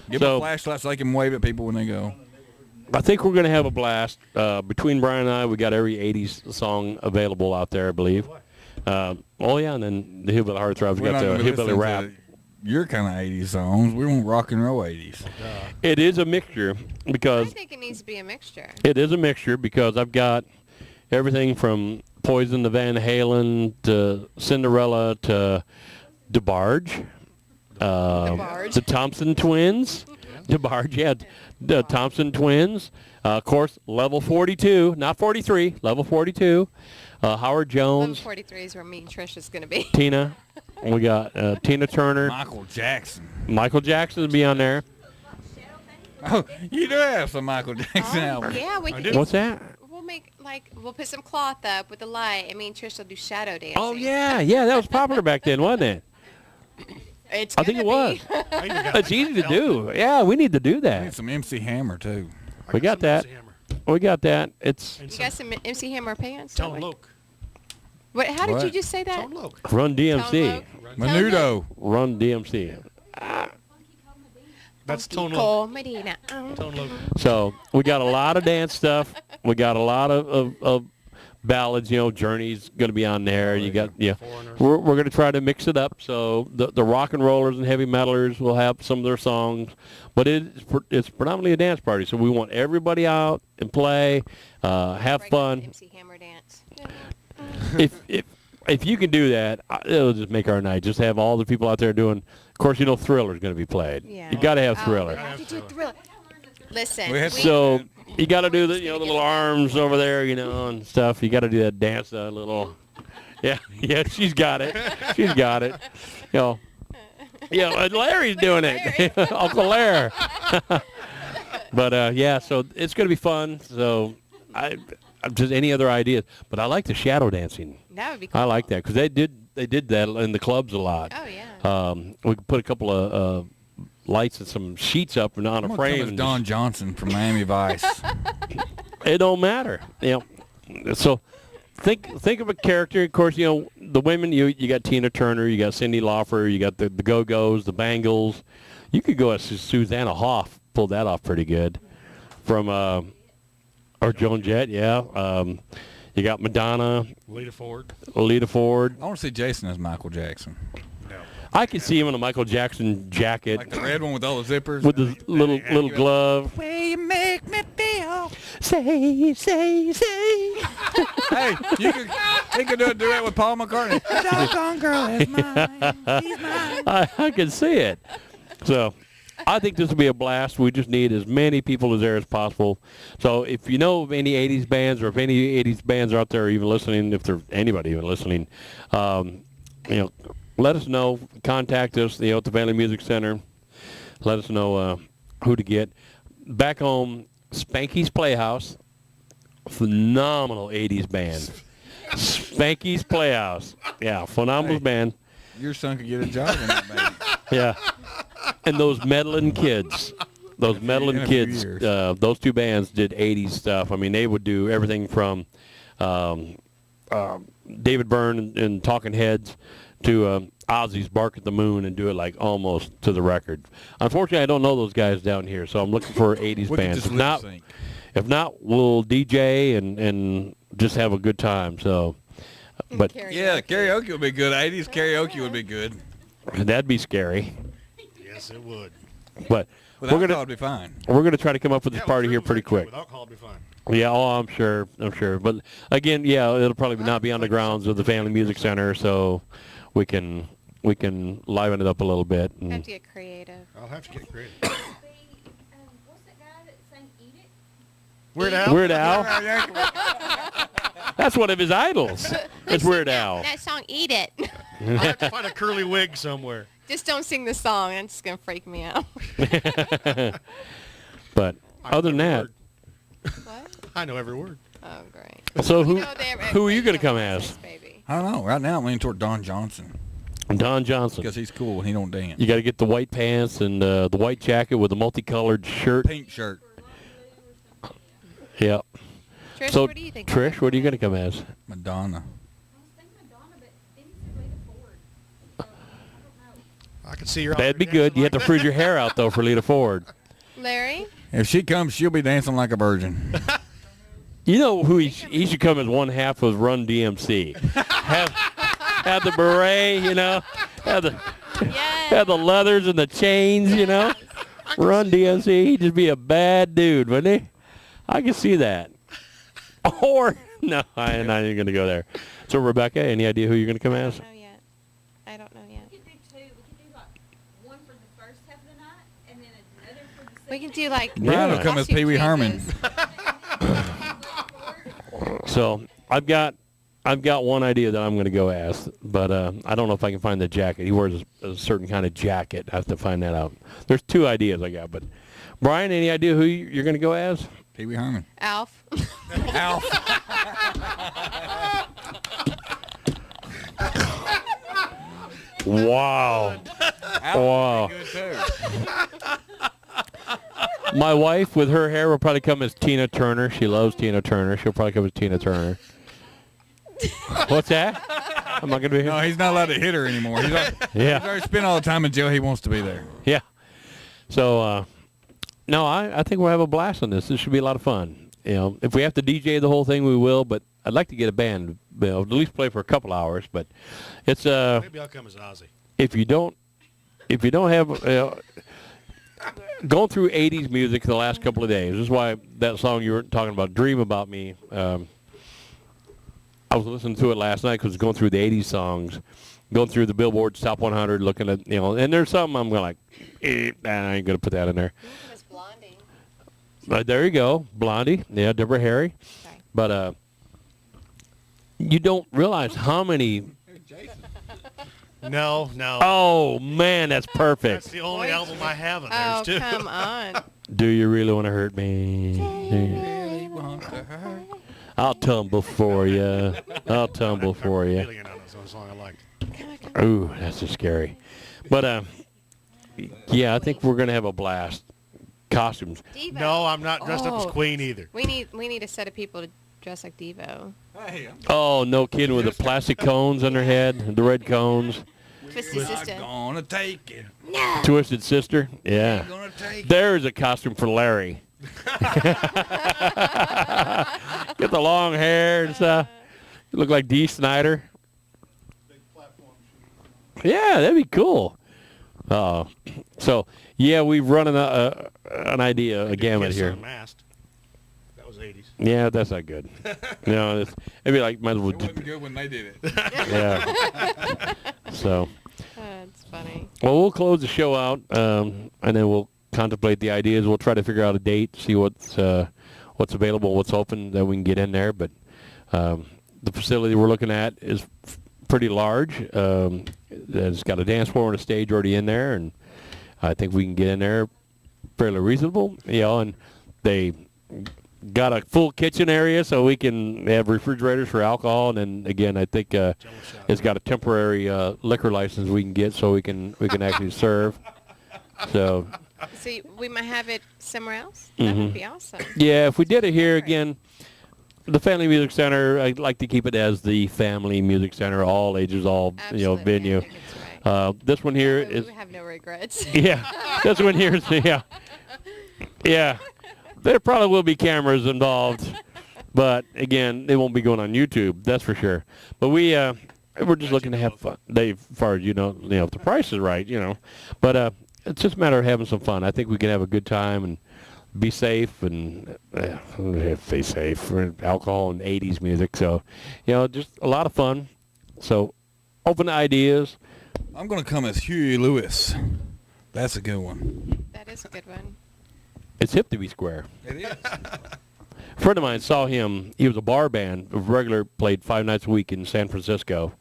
Give them So a flashlight so they can wave at people when they go. I think we're going to have a blast. Between Brian and I, we got every 80s song available out there, I believe. And then the Hillbilly Heartthrobs. We We're got not the gonna Hillbilly listen Rap. to your kind of 80s songs. We want rock and roll 80s. It is a mixture I because think it needs to be a mixture. I've got everything from Poison to Van Halen to Cinderella to DeBarge, DeBarge. the Thompson Twins, DeBarge, yeah, the Thompson Twins, of course, Level 42, not 43, Level 42, Howard Level Jones, 43 is where me and Trish is going to be. Tina, we got Tina Turner, Michael Jackson. Michael Jackson will be on there. Oh, you do have some Michael Jackson albums. Yeah, we can. What's that? We'll put some cloth up with the light, and me and Trish will do shadow dancing. Oh yeah, that was popular back then, wasn't it? It's I think it gonna was. be. I even got It's easy to do. Yeah, we need to do We need that. some MC Hammer, too. We got that. We got that. It's And You got some MC Hammer pants? Tone don't we? Loke. What? How did What? you just say that? Tone Loke. Run Tone DMC. Loc? Menudo. Run DMC. That's Tone Loke. Cole Medina. Tone Loke. So we got a lot of dance stuff. We got a lot of ballads. Journey's going to be on there. You got Foreigners. We're going to try to mix it up. So the rock and rollers and heavy metalers will have some of their songs, but it's predominantly a dance party. So we want everybody out and play, have Regular fun. MC Hammer dance. If you can do that, it'll just make our night. Just have all the people out there doing. Of course, Thriller's going to be played. Yeah. You got to have Oh, Thriller. we have to do Thriller. Listen. We had So you got to do the the little arms over there, and stuff. You got to do that dance, little. Yeah, she's got it. She's got it. Larry's doing it, Uncle Larry. But so it's going to be fun. So just any other ideas? But I like the shadow dancing. That would be cool. I like that because they did that in the clubs a lot. Oh, yeah. We could put a couple of lights and some sheets up and on I'm a gonna frame. come as And Don Johnson from Miami Vice. it don't matter. So think of a character. Of course, the women. You got Tina Turner. You got Cyndi Lauper. You got the Go-Go's, the Bangles. You could go as Susanna Hoff. Pulled that off pretty good. From or Joan Jett. Yeah. You got Madonna, Lita Ford. Alita Ford. I want to see Jason as Michael Jackson. No. I could see him in a Michael Jackson jacket Like the red one with all the zippers. with the little glove. way you make me feel. Say. Hey, he could do a duet with Paul McCartney. The doggone girl is mine. She's mine. I can see it. So, I think this will be a blast. We just need as many people as there as possible. So if you know of any 80s bands, or if any 80s bands are out there even listening, if there's anybody even listening, let us know. Contact us, at the Family Music Center. Let us know who to get. Back home, Spanky's Playhouse, phenomenal 80s band. Spanky's Playhouse. Yeah, phenomenal band. Your son could get a job in that band. Yeah. And those meddling kids. Those meddling kids, those two bands did 80s stuff. I mean, they would do everything from David Byrne and Talking Heads to Ozzy's Bark at the Moon, and do it like almost to the record. Unfortunately, I don't know those guys down here, so I'm looking for 80s We could bands. just lip sync. If not, we'll DJ and just have a good time. So, but Yeah, karaoke would be good. 80s karaoke would be good. that'd be scary. Yes, it would. But With we're alcohol, gonna it'd be fine. try to come up with this party here pretty quick. With alcohol, it'd be fine. Yeah, I'm sure. But again, it'll probably not be on the grounds of the Family Music Center, so we can liven it up a little bit. Have And to get creative. I'll have to get creative. What's that guy that sang Eat It? Weird Al? Weird Al. That's one of his idols. It's Weird Al. That song, Eat It. I'll have to find a curly wig somewhere. Just don't sing the song. It's going to freak me out. But other than that, What? I know every word. Oh, great. so You know they're- who are you they going to come know as? this, baby. I don't know. Right now, I'm leaning toward Don Johnson Don Johnson. because he's cool and he don't dance. You got to get the white pants and the white jacket with the multicolored shirt. Pink shirt. Yeah. Trish, So what do you think? Trish, what are you going to come as? Madonna. I was thinking Madonna, but then he said Lita Ford. So, I don't know. I can see your. That'd be good. You have to freeze your hair out though for Lita Ford. Larry? If she comes, she'll be dancing like a virgin. You know who he should come as one half of Run DMC. have the beret, have the leathers and the chains, Run DMC, he'd just be a bad dude, wouldn't he? I can see that. Or no, I'm not even going to go there. So Rebecca, any idea who you're going to come I as? don't know yet. I don't know yet. We could do two. We could do like one for the first half of the night and then another for the second. We can do like Brian will Yeah. come as costume Pee Wee Herman. changes. So I've got one idea that I'm going to go as, but I don't know if I can find the jacket. He wears a certain kind of jacket. I have to find that out. There's two ideas I got, but Brian, any idea who you're going to go as? Pee Wee Herman. Alf. Alf. Wow. Wow. Good too. My wife, with her hair, will probably come as Tina Turner. She loves Tina Turner. She'll probably come as Tina Turner. What's that? Am I going to be here? No, he's not allowed to hit her anymore. He's Yeah. already spent all the time in jail. He wants to be there. Yeah. So, no, I think we'll have a blast on this. This should be a lot of fun. If we have to DJ the whole thing, we will. But I'd like to get a band, at least play for a couple hours. But it's Maybe I'll come as Ozzy. if you don't have going through 80s music the last couple of days. This is why that song you were talking about, "Dream About Me." I was listening to it last night because going through the 80s songs, going through the Billboard Top 100, looking at and there's some I'm going like, I ain't gonna put that in there. Miss Blondie. There you go, Blondie. Yeah, Deborah Harry. Sorry. But you don't realize how many. No. Oh man, that's That's perfect. the only album I have of Oh, theirs, too. come on. Do you really want to hurt me? Really want to hurt. I'll tumble for you. I'll tumble for you. Feeling it on this one song I liked. Ooh, that's just scary. But yeah, I think we're gonna have a blast. Costumes. Devo. No, I'm not dressed up as Oh. Queen either. We need a set of people to dress like Devo. Hey, Oh, no kidding, with the plastic cones on their head, the red cones. Twisted I'm Sister. gonna take it. Twisted Sister. Yeah. I'm gonna take it. There's a costume for Larry. Get the long hair and stuff. You look like Dee Snider. Yeah, that'd be cool. So yeah, we've run an idea, a gamut Kiss here. Unmasked. That was 80s. Yeah, that's not good. It'd be like might as well It just, wasn't good when they did it. yeah. So That's funny. funny. Well, we'll close the show out, and then we'll contemplate the ideas. We'll try to figure out a date, see what's available, what's open that we can get in there. But the facility we're looking at is pretty large. It's got a dance floor and a stage already in there, and I think we can get in there fairly reasonable. And they got a full kitchen area, so we can have refrigerators for alcohol. And then again, I think it's got a temporary liquor license we can get, so we can actually serve. So We might have it somewhere else. That would be awesome. yeah, if we did it here again, the Family Music Center, I'd like to keep it as the Family Music Center, all ages, all Absolutely, venue. I think it's right. This one here That way is we have no regrets. yeah. This one here is yeah. There probably will be cameras involved, but again, they won't be going on YouTube. That's for sure. But we're just looking to have fun. As far as if the price is right, but it's just a matter of having some fun. I think we can have a good time and be safe and stay safe for alcohol and 80s music. So, just a lot of fun. So, open to ideas. I'm going to come as Huey Lewis. That's a good one. That is a good one. It's hip to be square. It is. A friend of mine saw him. He was a bar band, played 5 nights a week in San Francisco.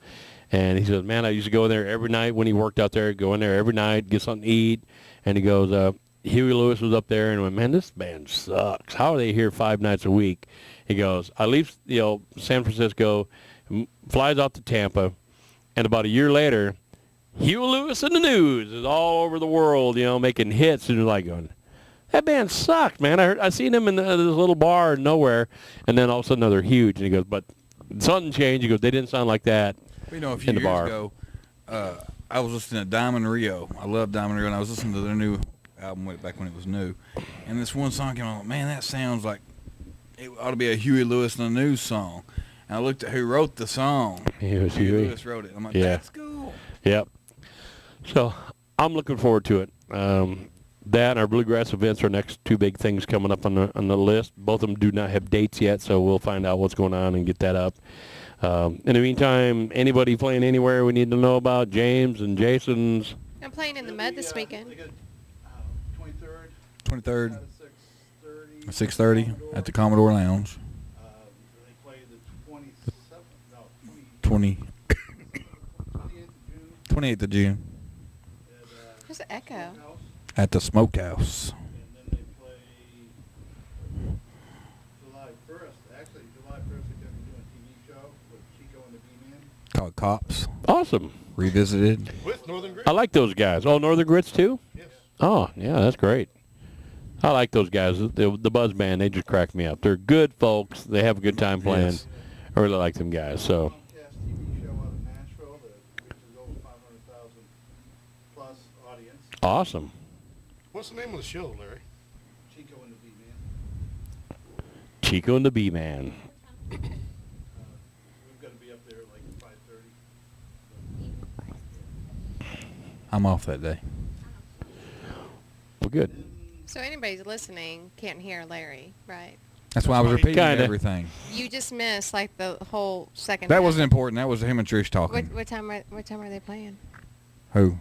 And he says, man, I used to go there every night when he worked out there, go in there every night, get something to eat. And he goes, Huey Lewis was up there and went, man, this band sucks. How are they here 5 nights a week? He goes, I leave, San Francisco, flies out to Tampa, and about a year later, Huey Lewis in the news is all over the world, making hits. And you're like going, that band sucked, man. I seen him in this little bar nowhere, and then all of a sudden they're huge. And he goes, but something changed. He goes, they didn't sound like that. A few years ago, I was listening to Diamond Rio. I love Diamond Rio, and I was listening to their new album back when it was new. And this one song came on, man, that sounds like it ought to be a Huey Lewis in the News song. And I looked at who wrote the song. It was Huey Huey. Lewis wrote it. I'm like, Yeah. that's cool. Yep. So I'm looking forward to it. That and our bluegrass events are next 2 big things coming up on the list. Both of them do not have dates yet, so we'll find out what's going on and get that up. In the meantime, anybody playing anywhere we need to know about? James and Jason's. I'm playing in the mud this weekend. 23rd. 23rd At at 6:30 at the Commodore Lounge. They play the 27th. No, 20, 28th of June. 28th of June There's an echo. House. at the Smokehouse. And then they play July 1st. Actually, July 1st they're going to be doing a TV show with Chico and the B-Man. Called Cops. Awesome. Revisited. With Northern Grit. I like those guys. Oh, Northern Grits too? Yes. Oh, yeah, that's great. I like those guys. The Buzz Band, they just crack me up. They're good folks. They have a good time playing. Yes. I really like them guys. So, Comcast TV show out of Nashville that reaches over 500,000 plus audience. awesome. What's the name of the show, Larry? Chico and the B-Man. Chico and the B-Man. We've got to be up there like 5:30. I'm off that day. Well, good. So anybody's listening can't hear Larry, right? That's why I was repeating Kinda. everything. You just missed like the whole second. That half. wasn't important. That was him and Trish talking. What time are they playing? Who?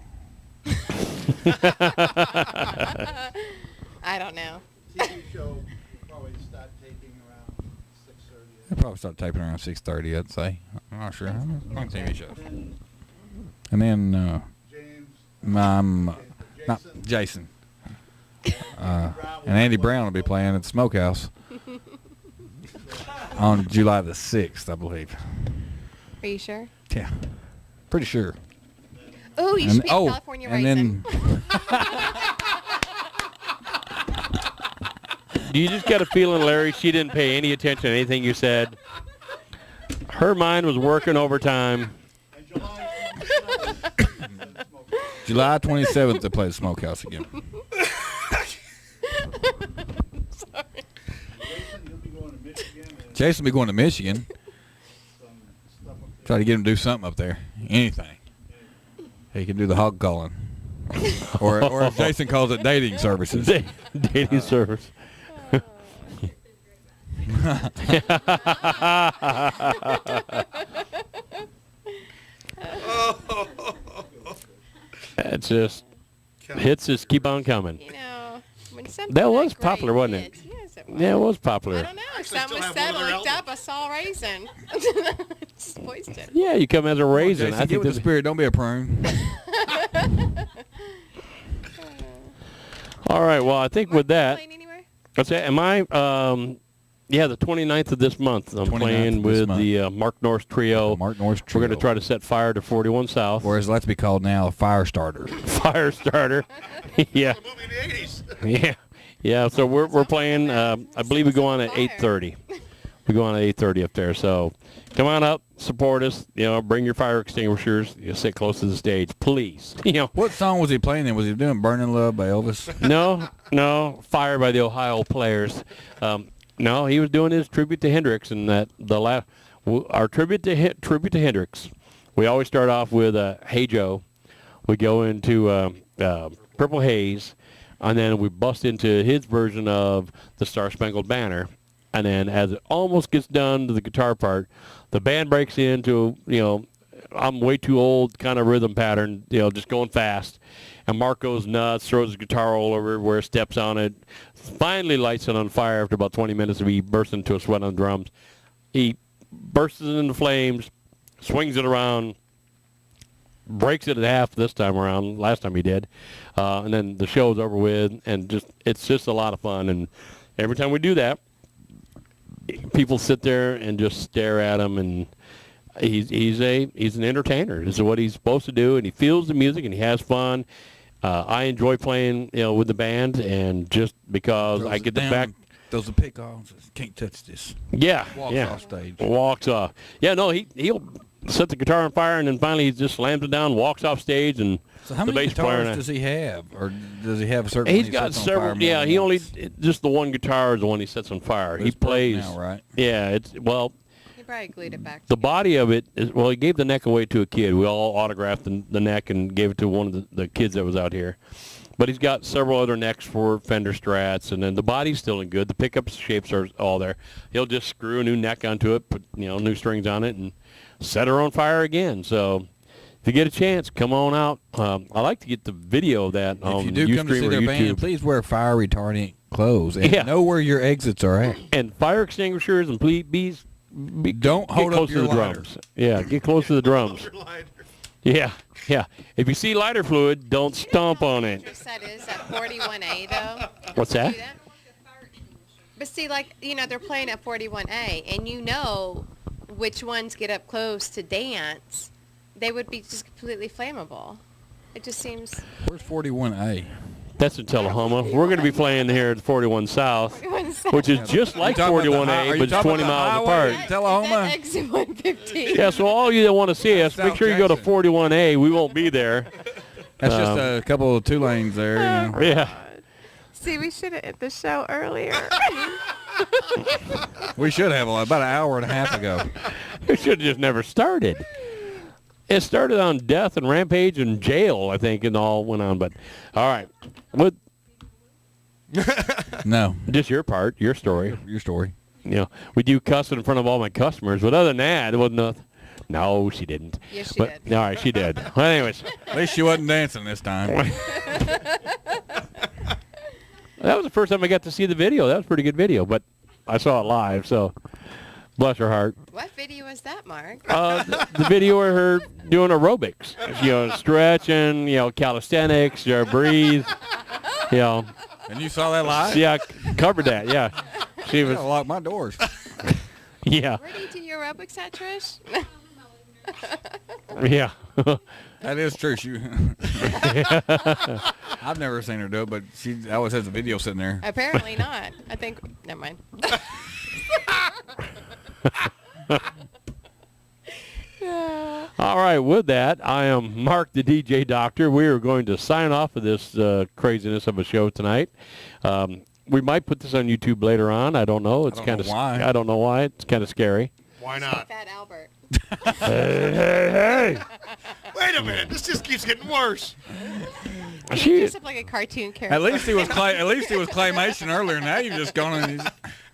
I don't know. TV show will probably start taping around 6:30. They'll probably start taping around 6:30, I'd say. I'm not sure. I'm on TV shows. And then, James, not Jason. And Andy Brown will be playing at the Smokehouse on July the 6th, I believe. Are you sure? Yeah. Pretty sure. Oh, you should be a California and raisin. then Do you just get a feeling, Larry, she didn't pay any attention to anything you said? Her mind was working overtime. and July 27th. July 27th they play the Smokehouse again. Jason, he'll be going to Michigan and Jason will be going to Michigan. some stuff up there. Try to get him to do something up there. Anything. He can do the hog calling. or as Jason calls it, dating services. Dating service. It's just hits just keep on coming. You know, when something That was great popular, wasn't it? hits, yes, it was. Yeah, it was I popular. don't know. If still something was have one said, of I their looked up, I saw a raisin. Just voiced it. Yeah, you come as a raisin. Jason, I get think with the this, spirit. Don't be a prune. all right. Well, I think with that, Playing anywhere? what's that? Am I? Yeah, the 29th of this month. I'm 29th playing of this with month. the Mark Norris Trio. Mark Norris We're going Trio. to try to set fire to 41 South. Or as let's be called now, a fire starter. Fire starter. Yeah. The movie in the 80s. Yeah. Yeah, so we're playing, I believe we go on at Fire. 8:30. We go on at 8:30 up there. So come on up, support us. You know, bring your fire extinguishers. You sit close to the stage, please. You know, What song was he playing then? Was he doing Burning Love by Elvis? no, Fire by the Ohio Players. No, he was doing his tribute to Hendrix, and that our tribute to Hendrix. We always start off with Hey Joe. We go into Purple Haze, and then we bust into his version of the Star Spangled Banner. And then as it almost gets done to the guitar part, the band breaks into, I'm way too old kind of rhythm pattern, just going fast. And Mark goes nuts, throws his guitar all over everywhere, steps on it, finally lights it on fire after about 20 minutes of he bursts into a sweat on the drums. He bursts it into flames, swings it around, breaks it at half this time around, last time he did. And then the show's over with, and it's just a lot of fun. And every time we do that, people sit there and just stare at him, and he's an entertainer. This is what he's supposed to do, and he feels the music and he has fun. I enjoy playing, with the band, and just because I get the back. Those are pick-offs. Can't touch this. Yeah, Walks yeah. off stage. Walks off. Yeah, no, he'll set the guitar on fire, and then finally he just slams it down, walks off stage, and So how the many bass player. guitars does he have, or does he have a certain? He's one he got sets on several. fire more Yeah, than he only once? just the one guitar is the one he sets on fire. He It's broke plays. now, right? Yeah, He probably glued it back. the body of it is, he gave the neck away to a kid. We all autographed the neck and gave it to one of the kids that was out here. But he's got several other necks for Fender Strats, and then the body's still in good. The pickup shapes are all there. He'll just screw a new neck onto it, put new strings on it, and set her on fire again. So if you get a chance, come on out. I like to get the video of that on If you do come to Ustream see or their YouTube. band, please wear fire retardant clothes and Yeah. know where your exits are at. And fire extinguishers, and please Don't get hold up close your to the lighter. drums. Yeah, get close to the drums. Yeah. If you see lighter fluid, don't stomp on it. Your set is at 41A though. What's Do that? But see, they're playing at 41A, and which ones get up close to dance. They would be just completely flammable. It just seems. Where's 41A? That's in Tullahoma. We're going to be playing here at 41 South, 41 South. which is just like talking about the 41A, are you but it's talking 20 about the miles highway? apart. Tullahoma? Is that exit 115? Yeah, so all you that want to see us, South make sure you go to Jackson. 41A. We won't be there. That's just a couple of two lanes there. Yeah. See, we should have hit the show earlier. We should have about an hour and a half ago. It should have just never started. It started on death and rampage and jail, I think, and all went on. But, all right. No, Just your part, your story. your story. We do cuss in front of all my customers, but other than that, it wasn't nothing. No, she didn't. Yes, she But- did. All right, she did. Well, anyways, At least she wasn't dancing this time. that was the first time I got to see the video. That was a pretty good video, but I saw it live, so bless her heart. What video was that, Mark? The video of her doing aerobics, stretching, calisthenics, breathe, And you saw that live? Yeah, covered that. Yeah, she I was. gotta lock my doors. Yeah, Where do you do your aerobics at, Trish? yeah. That is true. I've never seen her do it, but she always has a video sitting there. Apparently not. I think. Never mind. All right, with that, I am Mark the DJ Doctor. We are going to sign off of this craziness of a show tonight. We might put this on YouTube later on. I don't know. It's I don't kind know of why. I don't know why. It's kind of scary. Why not? Fat Albert. Hey. Wait a minute. This just keeps getting worse. She, Dressed up like a cartoon character. At least he was claymation earlier. Now you've just gone and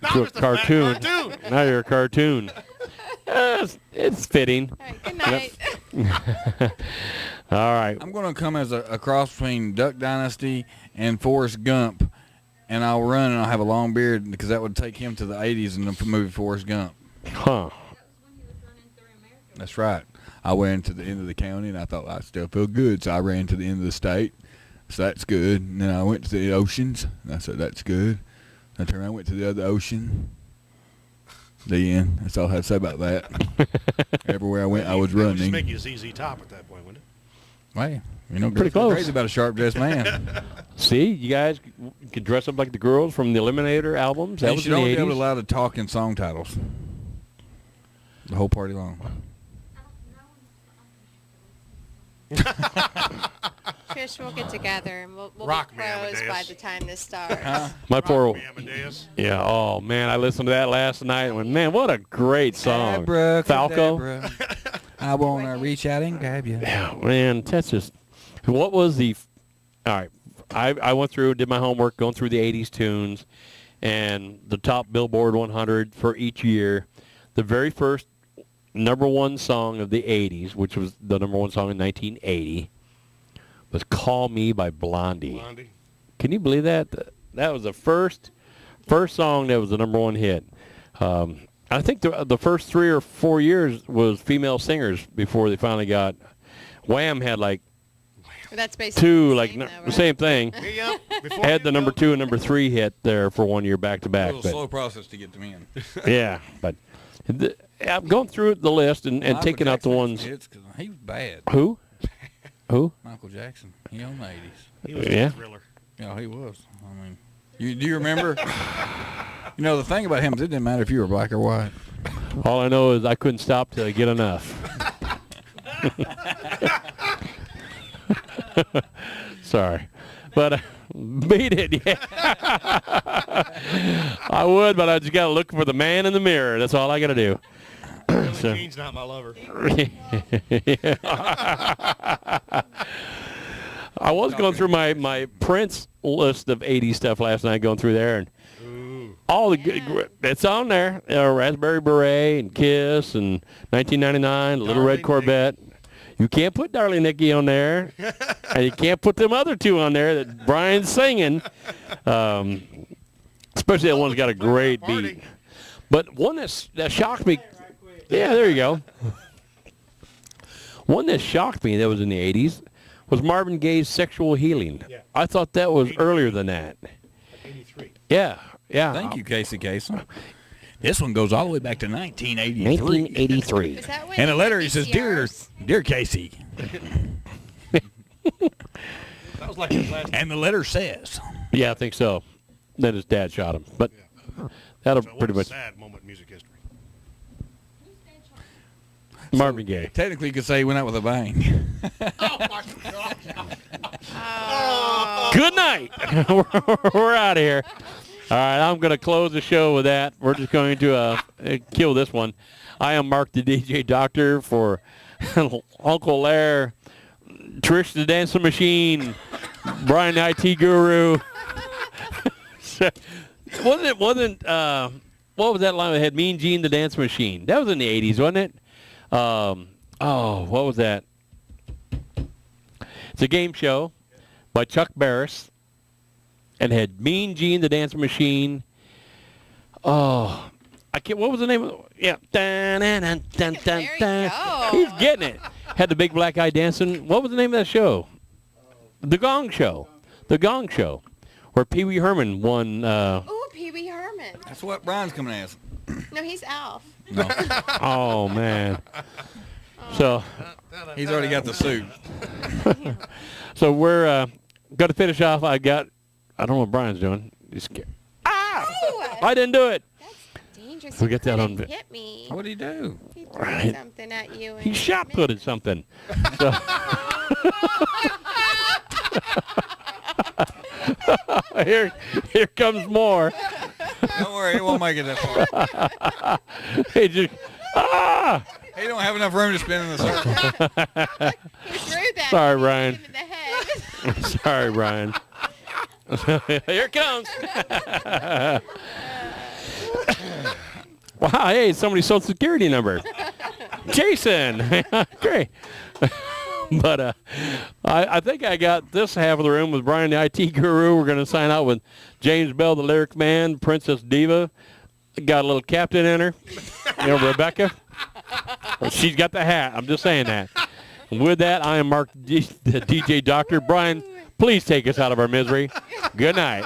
Not to a just a fat cartoon. cartoon. Now you're a cartoon. It's fitting. All right, good night. All right. I'm going to come as a cross between Duck Dynasty and Forrest Gump, and I'll run and I'll have a long beard because that would take him to the 80s in the movie Forrest Gump. Huh. That's right. I went to the end of the county, and I thought I still feel good, so I ran to the end of the state. So that's good. And then I went to the oceans, and I said, that's good. I turned around and went to the other ocean. The end. That's all I had to say about that. Everywhere I went, I was That would just running. make you ZZ Top at that point, wouldn't it? Well, you know, Pretty girls close. are crazy about a sharp-dressed man. See, you guys could dress up like the girls from the Eliminator albums. That You was should in the only be 80s. able to allow to talk in song titles. The whole party long. Trish, we'll get together and we'll Rock be me, pros by Amadeus. the time this starts. My poor Rock me, Amadeus. Yeah, oh man, I listened to that last night and went, man, what a great song. Falco. Abracadabra, I want to reach out and grab you. Yeah, man, that's just, what was the, all right, I went through, did my homework, going through the 80s tunes and the top Billboard 100 for each year. The very first number one song of the 80s, which was the number one song in 1980, was Call Me by Blondie. Blondie. Can you believe that? That was the first song that was the number one hit. I think the first 3 or 4 years was female singers before they finally got. Wham had like That's basically two, the like same, though, the right? same thing. Yeah, before Had you the number know- 2 and number 3 hit there for 1 year back to A back. little slow process to get them in. Yeah, but I'm going through the list and Michael taking out the Jackson ones. hits 'cause he was bad. Who? Who? Michael Jackson. He owned the 80s. He was Yeah. a thriller. Yeah, he was. I mean, do you remember? You know, the thing about him is it didn't matter if you were black or white. All I know is I couldn't stop till I get enough. Sorry. But beat it, yeah. I would, but I just got to look for the man in the mirror. That's all I got to do. Billie So- Jean's not my lover. I was going through my Prince list of 80s stuff last night, going through there, and Ooh. all the good, it's on there. Raspberry Beret and Kiss and 1999, Little Red Darling Corvette. You can't put Darling Nikki on there, and you can't put them other two on there that Brian's singing. Especially that one's got a great Party. beat. But one that shocked me. Yeah, there you go. One that shocked me that was in the 80s was Marvin Gaye's Sexual Healing. Yeah. I thought that was earlier than that. 83. Yeah, yeah. Thank you, Casey Kasem. This one goes all the way back to 1983. 1983. Is that when And a they letter had he says, "Dear, VCRs? dear Casey," That was like his last. and the letter says, Yeah, I think so. Then his dad shot him. But that'll So what pretty a much sad moment in music history. Marvin Gaye. technically you could say he went out with a bang. Good night. We're out of here. All right, I'm going to close the show with that. We're just going to kill this one. I am Mark the DJ Doctor for Uncle Lair, Trish the Dancing Machine, Brian the IT Guru. Wasn't what was that line that had Mean Gene the Dance Machine? That was in the 80s, wasn't it? What was that? It's a game show by Chuck Barris and had Mean Gene the Dance Machine. Oh, I can't. What was the name of it? Yeah. Dun, dun, dun, dun, dun, There you dun. go. He's getting it. Had the big black guy dancing. What was the name of that show? The Gong Show. The Gong Show, where Pee Wee Herman won. Ooh, Pee Wee Herman. That's what Brian's coming as. No, he's Alf. No, Oh man. So he's already got the suit. so we're going to finish off. I don't know what Brian's doing. He's scared. Ooh, I didn't do it. that's dangerous. We You get that on couldn't vi- hit me. What did he do? He threw Right. something at you. He and shot you putted something. So here comes more. Don't worry, he won't make it that far. He just He don't have enough room to spin in the circle. He threw that. Sorry, and hit Brian. him in the head. Sorry, Brian. Here it comes. Wow, hey, somebody's social security number. Jason. Great. But I think I got this half of the room with Brian, the IT guru. We're going to sign out with James Bell, the lyric man, Princess Diva. Got a little captain in her. Rebecca. She's got the hat. I'm just saying that. And with that, I am Mark, the DJ Doctor. Brian, please take us out of our misery. Good night.